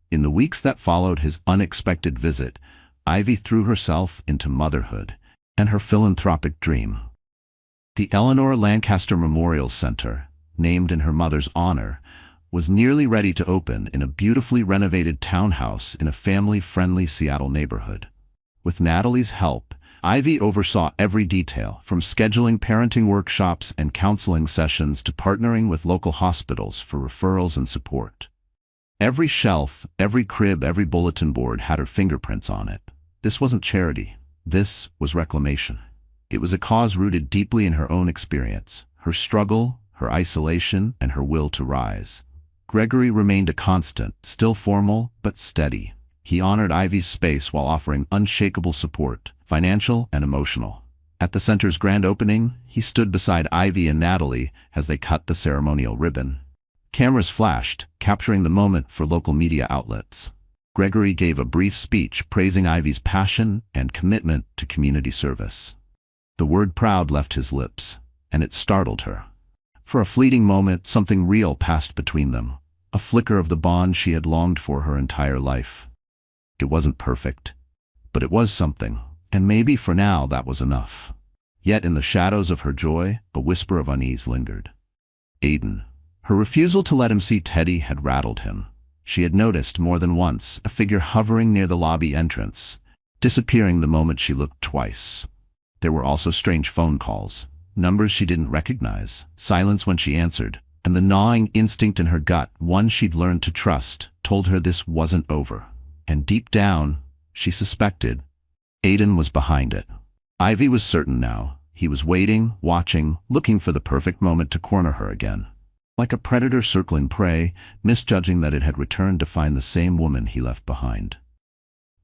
In the weeks that followed his unexpected visit, Ivy threw herself into motherhood and her philanthropic dream. The Eleanor Lancaster Memorial Center, named in her mother's honor, was nearly ready to open in a beautifully renovated townhouse in a family-friendly Seattle neighborhood. With Natalie's help, Ivy oversaw every detail, from scheduling parenting workshops and counseling sessions to partnering with local hospitals for referrals and support. Every shelf, every crib, every bulletin board had her fingerprints on it. This wasn't charity. This was reclamation. It was a cause rooted deeply in her own experience, her struggle, her isolation, and her will to rise. Gregory remained a constant, still formal, but steady. He honored Ivy's space while offering unshakable support, financial and emotional. At the center's grand opening, he stood beside Ivy and Natalie as they cut the ceremonial ribbon. Cameras flashed, capturing the moment for local media outlets. Gregory gave a brief speech praising Ivy's passion and commitment to community service. The word proud left his lips, and it startled her. For a fleeting moment, something real passed between them, a flicker of the bond she had longed for her entire life. It wasn't perfect, but it was something, and maybe for now that was enough. Yet in the shadows of her joy, a whisper of unease lingered. Aiden. Her refusal to let him see Teddy had rattled him. She had noticed more than once a figure hovering near the lobby entrance, disappearing the moment she looked twice. There were also strange phone calls, numbers she didn't recognize, silence when she answered, and the gnawing instinct in her gut, one she'd learned to trust, told her this wasn't over. And deep down, she suspected, Aiden was behind it. Ivy was certain now. He was waiting, watching, looking for the perfect moment to corner her again. Like a predator circling prey, misjudging that it had returned to find the same woman he left behind.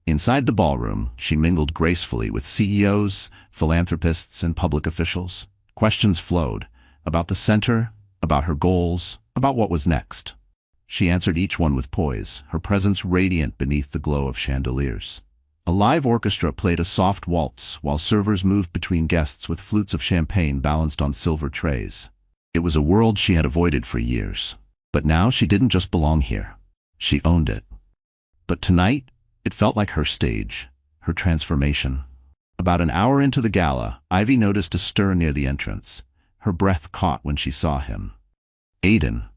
Inside the ballroom, she mingled gracefully with CEOs, philanthropists, and public officials. Questions flowed, about the center, about her goals, about what was next. She answered each one with poise, her presence radiant beneath the glow of chandeliers. A live orchestra played a soft waltz, while servers moved between guests with flutes of champagne balanced on silver trays. It was a world she had avoided for years. But now she didn't just belong here. She owned it. But tonight, it felt like her stage, her transformation. About an hour into the gala, Ivy noticed a stir near the entrance. Her breath caught when she saw him. Aiden.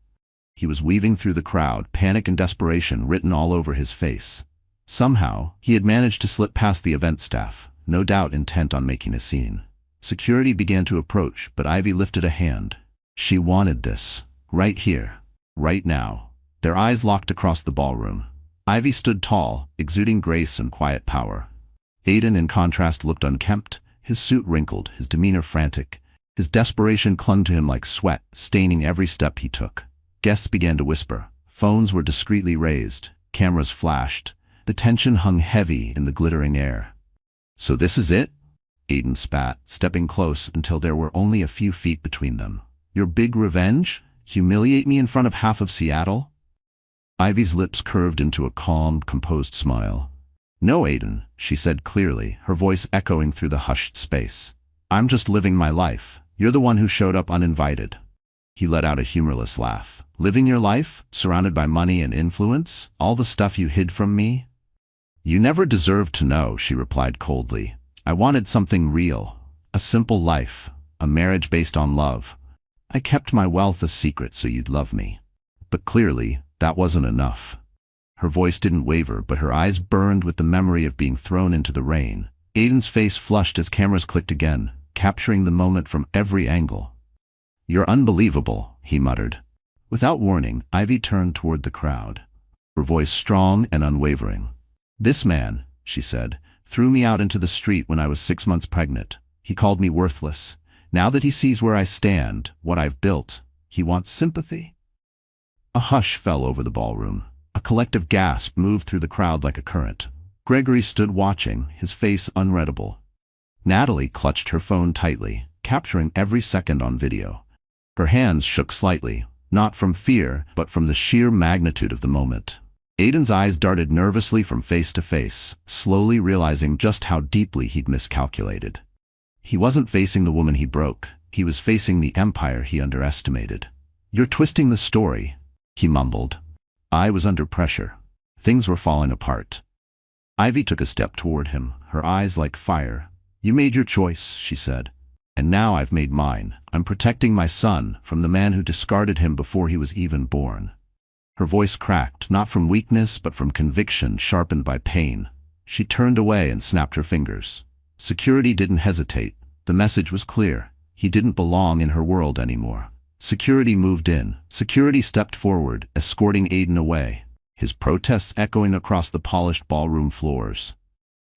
He was weaving through the crowd, panic and desperation written all over his face. Somehow, he had managed to slip past the event staff, no doubt intent on making a scene. Security began to approach, but Ivy lifted a hand. She wanted this. Right here. Right now. Their eyes locked across the ballroom. Ivy stood tall, exuding grace and quiet power. Aiden, in contrast, looked unkempt, his suit wrinkled, his demeanor frantic. His desperation clung to him like sweat, staining every step he took. Guests began to whisper. Phones were discreetly raised. Cameras flashed. The tension hung heavy in the glittering air. "So this is it?" Aiden spat, stepping close until there were only a few feet between them. "Your big revenge? Humiliate me in front of half of Seattle?" Ivy's lips curved into a calm, composed smile. "No, Aiden," she said clearly, her voice echoing through the hushed space. "I'm just living my life. You're the one who showed up uninvited." He let out a humorless laugh. "Living your life? Surrounded by money and influence? All the stuff you hid from me?" "You never deserved to know," she replied coldly. "I wanted something real. A simple life. A marriage based on love. I kept my wealth a secret so you'd love me. But clearly, That wasn't enough. Her voice didn't waver, but her eyes burned with the memory of being thrown into the rain. Aiden's face flushed as cameras clicked again, capturing the moment from every angle. "You're unbelievable," he muttered. Without warning, Ivy turned toward the crowd, her voice strong and unwavering. "This man," she said, "threw me out into the street when I was 6 months pregnant. He called me worthless. Now that he sees where I stand, what I've built, he wants sympathy?" A hush fell over the ballroom. A collective gasp moved through the crowd like a current. Gregory stood watching, his face unreadable. Natalie clutched her phone tightly, capturing every second on video. Her hands shook slightly, not from fear, but from the sheer magnitude of the moment. Aiden's eyes darted nervously from face to face, slowly realizing just how deeply he'd miscalculated. He wasn't facing the woman he broke, he was facing the empire he underestimated. "You're twisting the story," he mumbled. I was under pressure. Things were falling apart. Ivy took a step toward him, her eyes like fire. "You made your choice," she said. "And now I've made mine. I'm protecting my son from the man who discarded him before he was even born." Her voice cracked, not from weakness but from conviction sharpened by pain. She turned away and snapped her fingers. Security didn't hesitate. The message was clear. He didn't belong in her world anymore. Security moved in. Security stepped forward, escorting Aiden away, his protests echoing across the polished ballroom floors.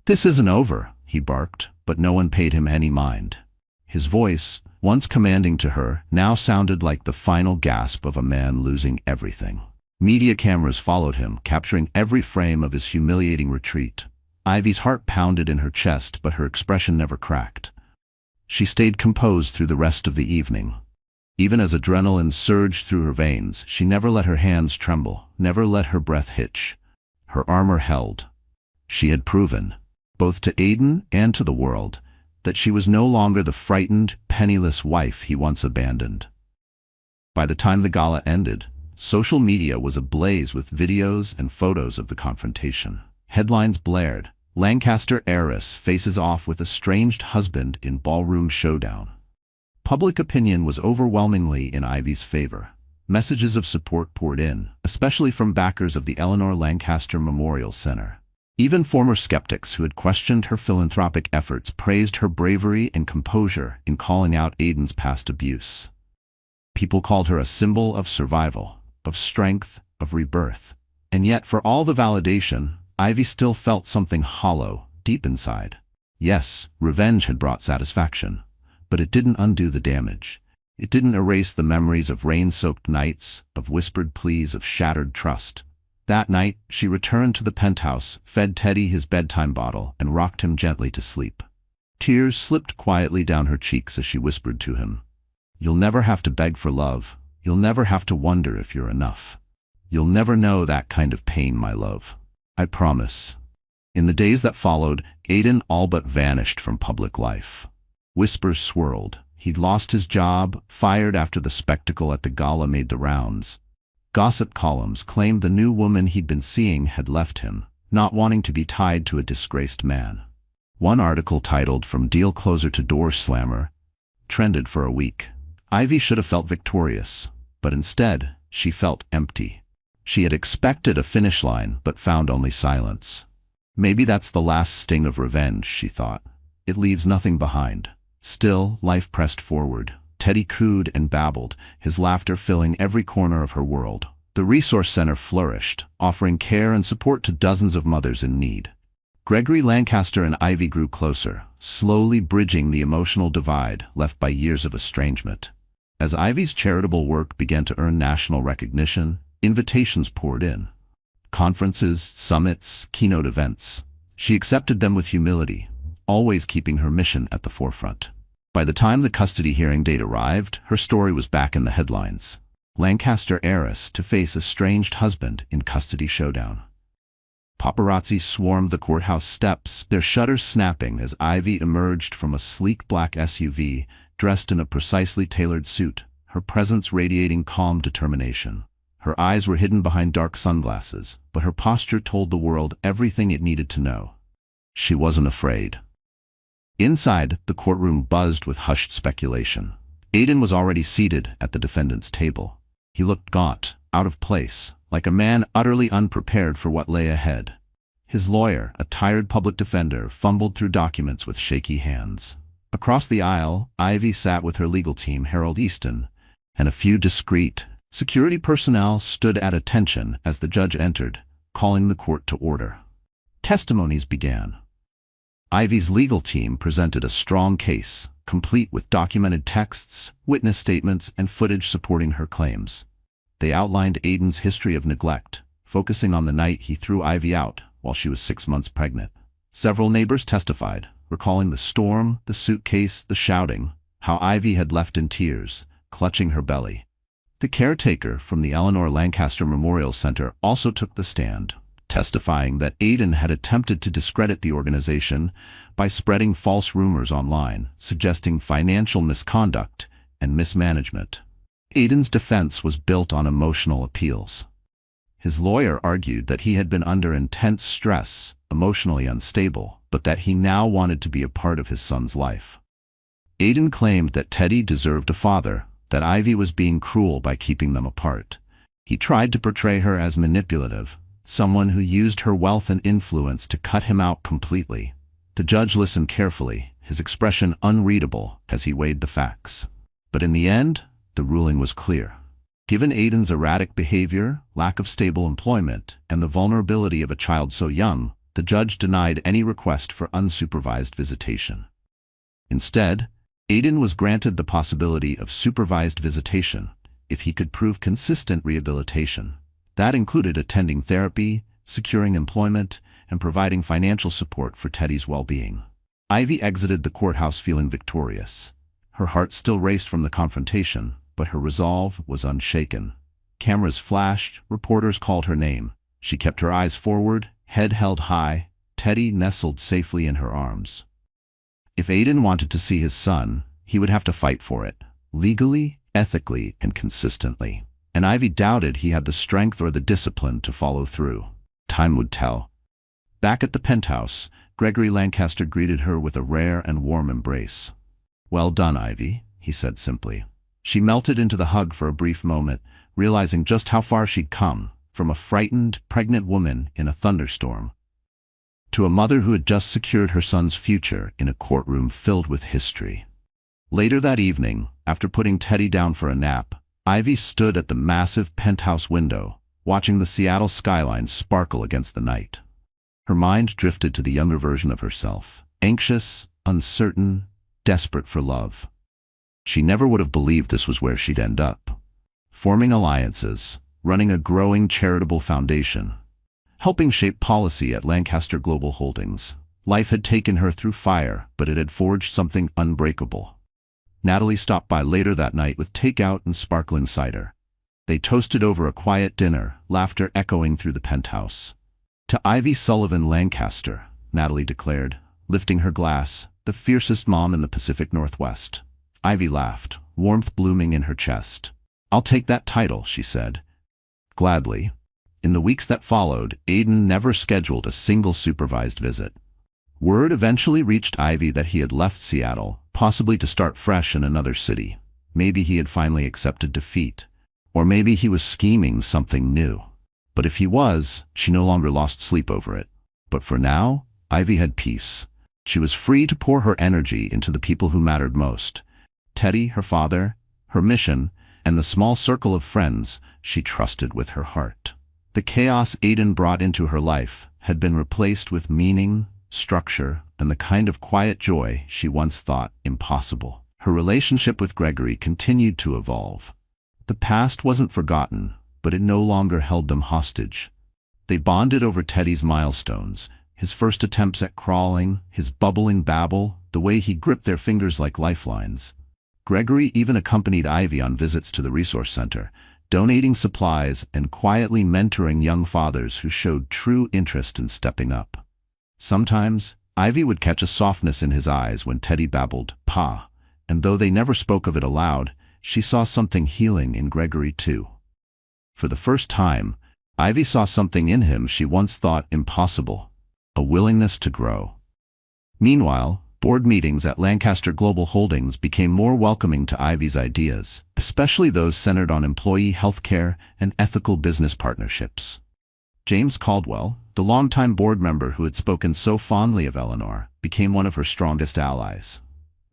"This isn't over," he barked, but no one paid him any mind. His voice, once commanding to her, now sounded like the final gasp of a man losing everything. Media cameras followed him, capturing every frame of his humiliating retreat. Ivy's heart pounded in her chest, but her expression never cracked. She stayed composed through the rest of the evening. Even as adrenaline surged through her veins, she never let her hands tremble, never let her breath hitch. Her armor held. She had proven, both to Aiden and to the world, that she was no longer the frightened, penniless wife he once abandoned. By the time the gala ended, social media was ablaze with videos and photos of the confrontation. Headlines blared, "Lancaster heiress faces off with estranged husband in ballroom showdown." Public opinion was overwhelmingly in Ivy's favor. Messages of support poured in, especially from backers of the Eleanor Lancaster Memorial Center. Even former skeptics who had questioned her philanthropic efforts praised her bravery and composure in calling out Aiden's past abuse. People called her a symbol of survival, of strength, of rebirth. And yet, for all the validation, Ivy still felt something hollow, deep inside. Yes, revenge had brought satisfaction, but it didn't undo the damage. It didn't erase the memories of rain-soaked nights, of whispered pleas, of shattered trust. That night, she returned to the penthouse, fed Teddy his bedtime bottle, and rocked him gently to sleep. Tears slipped quietly down her cheeks as she whispered to him, "You'll never have to beg for love. You'll never have to wonder if you're enough. You'll never know that kind of pain, my love. I promise." In the days that followed, Aiden all but vanished from public life. Whispers swirled. He'd lost his job, fired after the spectacle at the gala made the rounds. Gossip columns claimed the new woman he'd been seeing had left him, not wanting to be tied to a disgraced man. One article titled "From Deal Closer to Door Slammer" trended for a week. Ivy should have felt victorious, but instead, she felt empty. She had expected a finish line, but found only silence. Maybe that's the last sting of revenge, she thought. It leaves nothing behind. Still, life pressed forward. Teddy cooed and babbled, his laughter filling every corner of her world. The resource center flourished, offering care and support to dozens of mothers in need. Gregory Lancaster and Ivy grew closer, slowly bridging the emotional divide left by years of estrangement. As Ivy's charitable work began to earn national recognition, invitations poured in. Conferences, summits, keynote events. She accepted them with humility, always keeping her mission at the forefront. By the time the custody hearing date arrived, her story was back in the headlines. Lancaster heiress to face estranged husband in custody showdown. Paparazzi swarmed the courthouse steps, their shutters snapping as Ivy emerged from a sleek black SUV, dressed in a precisely tailored suit, her presence radiating calm determination. Her eyes were hidden behind dark sunglasses, but her posture told the world everything it needed to know. She wasn't afraid. Inside, the courtroom buzzed with hushed speculation. Aiden was already seated at the defendant's table. He looked gaunt, out of place, like a man utterly unprepared for what lay ahead. His lawyer, a tired public defender, fumbled through documents with shaky hands. Across the aisle, Ivy sat with her legal team, Harold Easton, and a few discreet security personnel stood at attention as the judge entered, calling the court to order. Testimonies began. Ivy's legal team presented a strong case, complete with documented texts, witness statements, and footage supporting her claims. They outlined Aiden's history of neglect, focusing on the night he threw Ivy out while she was 6 months pregnant. Several neighbors testified, recalling the storm, the suitcase, the shouting, how Ivy had left in tears, clutching her belly. The caretaker from the Eleanor Lancaster Memorial Center also took the stand, testifying that Aiden had attempted to discredit the organization by spreading false rumors online, suggesting financial misconduct and mismanagement. Aiden's defense was built on emotional appeals. His lawyer argued that he had been under intense stress, emotionally unstable, but that he now wanted to be a part of his son's life. Aiden claimed that Teddy deserved a father, that Ivy was being cruel by keeping them apart. He tried to portray her as manipulative, someone who used her wealth and influence to cut him out completely. The judge listened carefully, his expression unreadable as he weighed the facts. But in the end, the ruling was clear. Given Aiden's erratic behavior, lack of stable employment, and the vulnerability of a child so young, the judge denied any request for unsupervised visitation. Instead, Aiden was granted the possibility of supervised visitation if he could prove consistent rehabilitation. That included attending therapy, securing employment, and providing financial support for Teddy's well-being. Ivy exited the courthouse feeling victorious. Her heart still raced from the confrontation, but her resolve was unshaken. Cameras flashed, reporters called her name. She kept her eyes forward, head held high, Teddy nestled safely in her arms. If Aiden wanted to see his son, he would have to fight for it, legally, ethically, and consistently. And Ivy doubted he had the strength or the discipline to follow through. Time would tell. Back at the penthouse, Gregory Lancaster greeted her with a rare and warm embrace. "Well done, Ivy," he said simply. She melted into the hug for a brief moment, realizing just how far she'd come, from a frightened, pregnant woman in a thunderstorm to a mother who had just secured her son's future in a courtroom filled with history. Later that evening, after putting Teddy down for a nap, Ivy stood at the massive penthouse window, watching the Seattle skyline sparkle against the night. Her mind drifted to the younger version of herself, anxious, uncertain, desperate for love. She never would have believed this was where she'd end up. Forming alliances, running a growing charitable foundation, helping shape policy at Lancaster Global Holdings. Life had taken her through fire, but it had forged something unbreakable. Natalie stopped by later that night with takeout and sparkling cider. They toasted over a quiet dinner, laughter echoing through the penthouse. "To Ivy Sullivan Lancaster," Natalie declared, lifting her glass, "the fiercest mom in the Pacific Northwest." Ivy laughed, warmth blooming in her chest. "I'll take that title," she said. Gladly. In the weeks that followed, Aiden never scheduled a single supervised visit. Word eventually reached Ivy that he had left Seattle, possibly to start fresh in another city. Maybe he had finally accepted defeat. Or maybe he was scheming something new. But if he was, she no longer lost sleep over it. But for now, Ivy had peace. She was free to pour her energy into the people who mattered most. Teddy, her father, her mission, and the small circle of friends she trusted with her heart. The chaos Aiden brought into her life had been replaced with meaning, structure, and the kind of quiet joy she once thought impossible. Her relationship with Gregory continued to evolve. The past wasn't forgotten, but it no longer held them hostage. They bonded over Teddy's milestones, his first attempts at crawling, his bubbling babble, the way he gripped their fingers like lifelines. Gregory even accompanied Ivy on visits to the resource center, donating supplies and quietly mentoring young fathers who showed true interest in stepping up. Sometimes, Ivy would catch a softness in his eyes when Teddy babbled, "Pa," and though they never spoke of it aloud, she saw something healing in Gregory too. For the first time, Ivy saw something in him she once thought impossible, a willingness to grow. Meanwhile, Board meetings at Lancaster Global Holdings became more welcoming to Ivy's ideas, especially those centered on employee healthcare and ethical business partnerships. James Caldwell, the longtime board member who had spoken so fondly of Eleanor, became one of her strongest allies.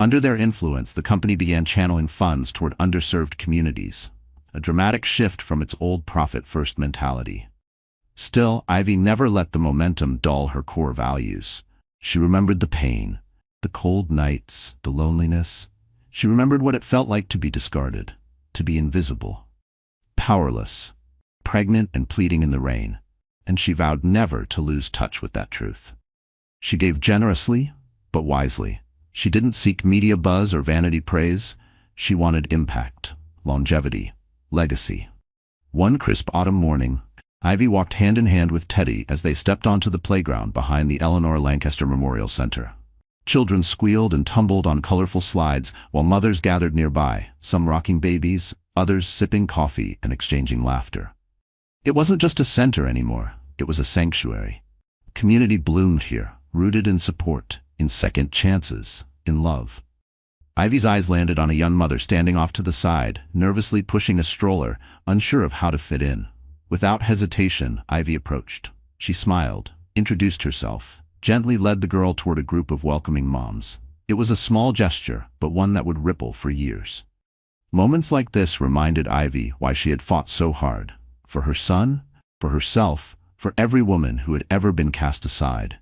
Under their influence, the company began channeling funds toward underserved communities, a dramatic shift from its old profit-first mentality. Still, Ivy never let the momentum dull her core values. She remembered the pain, the cold nights, the loneliness. She remembered what it felt like to be discarded, to be invisible, powerless, pregnant and pleading in the rain, and she vowed never to lose touch with that truth. She gave generously, but wisely. She didn't seek media buzz or vanity praise. She wanted impact, longevity, legacy. One crisp autumn morning, Ivy walked hand in hand with Teddy as they stepped onto the playground behind the Eleanor Lancaster Memorial Center. Children squealed and tumbled on colorful slides while mothers gathered nearby, some rocking babies, others sipping coffee and exchanging laughter. It wasn't just a center anymore, it was a sanctuary. Community bloomed here, rooted in support, in second chances, in love. Ivy's eyes landed on a young mother standing off to the side, nervously pushing a stroller, unsure of how to fit in. Without hesitation, Ivy approached. She smiled, introduced herself, gently led the girl toward a group of welcoming moms. It was a small gesture, but one that would ripple for years. Moments like this reminded Ivy why she had fought so hard. For her son, for herself, for every woman who had ever been cast aside.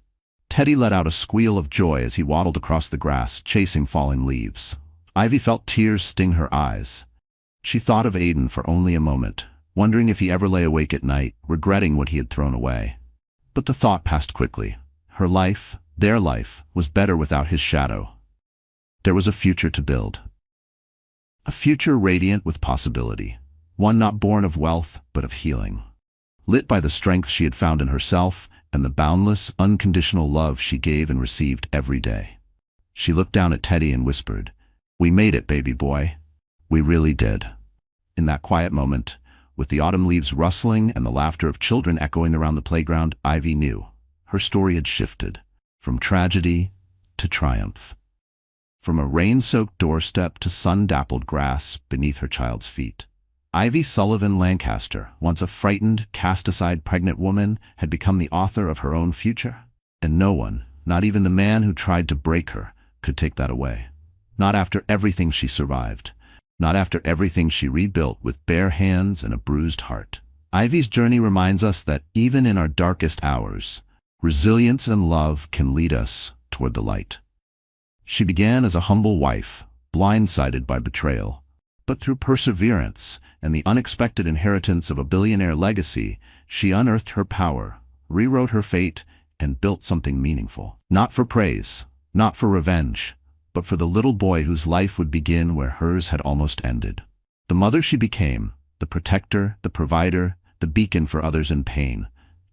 Teddy let out a squeal of joy as he waddled across the grass, chasing falling leaves. Ivy felt tears sting her eyes. She thought of Aiden for only a moment, wondering if he ever lay awake at night, regretting what he had thrown away. But the thought passed quickly. Her life, their life, was better without his shadow. There was a future to build. A future radiant with possibility. One not born of wealth, but of healing. Lit by the strength she had found in herself and the boundless, unconditional love she gave and received every day. She looked down at Teddy and whispered, "We made it, baby boy. We really did." In that quiet moment, with the autumn leaves rustling and the laughter of children echoing around the playground, Ivy knew. Her story had shifted, from tragedy to triumph. From a rain-soaked doorstep to sun-dappled grass beneath her child's feet. Ivy Sullivan Lancaster, once a frightened, cast-aside pregnant woman, had become the author of her own future. And no one, not even the man who tried to break her, could take that away. Not after everything she survived. Not after everything she rebuilt with bare hands and a bruised heart. Ivy's journey reminds us that even in our darkest hours, resilience and love can lead us toward the light. She began as a humble wife, blindsided by betrayal. But through perseverance and the unexpected inheritance of a billionaire legacy, she unearthed her power, rewrote her fate, and built something meaningful. Not for praise, not for revenge, but for the little boy whose life would begin where hers had almost ended. The mother she became, the protector, the provider, the beacon for others in pain.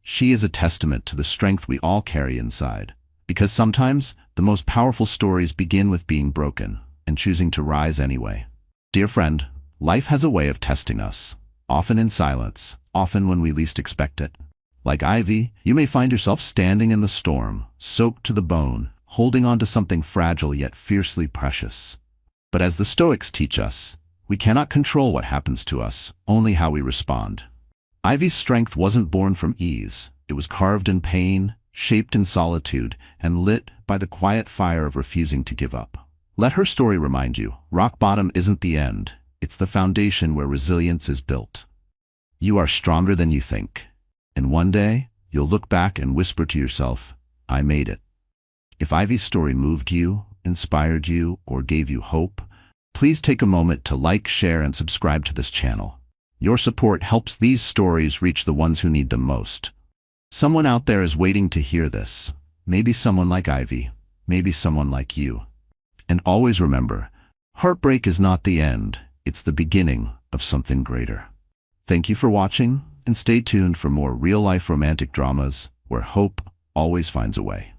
She is a testament to the strength we all carry inside. Because sometimes, the most powerful stories begin with being broken and choosing to rise anyway. Dear friend, life has a way of testing us, often in silence, often when we least expect it. Like Ivy, you may find yourself standing in the storm, soaked to the bone, holding on to something fragile yet fiercely precious. But as the Stoics teach us, we cannot control what happens to us, only how we respond. Ivy's strength wasn't born from ease. It was carved in pain, shaped in solitude, and lit by the quiet fire of refusing to give up. Let her story remind you, rock bottom isn't the end. It's the foundation where resilience is built. You are stronger than you think. And one day, you'll look back and whisper to yourself, I made it. If Ivy's story moved you, inspired you, or gave you hope, please take a moment to like, share, and subscribe to this channel. Your support helps these stories reach the ones who need them most. Someone out there is waiting to hear this. Maybe someone like Ivy, maybe someone like you. And always remember, heartbreak is not the end, it's the beginning of something greater. Thank you for watching, and stay tuned for more real-life romantic dramas where hope always finds a way.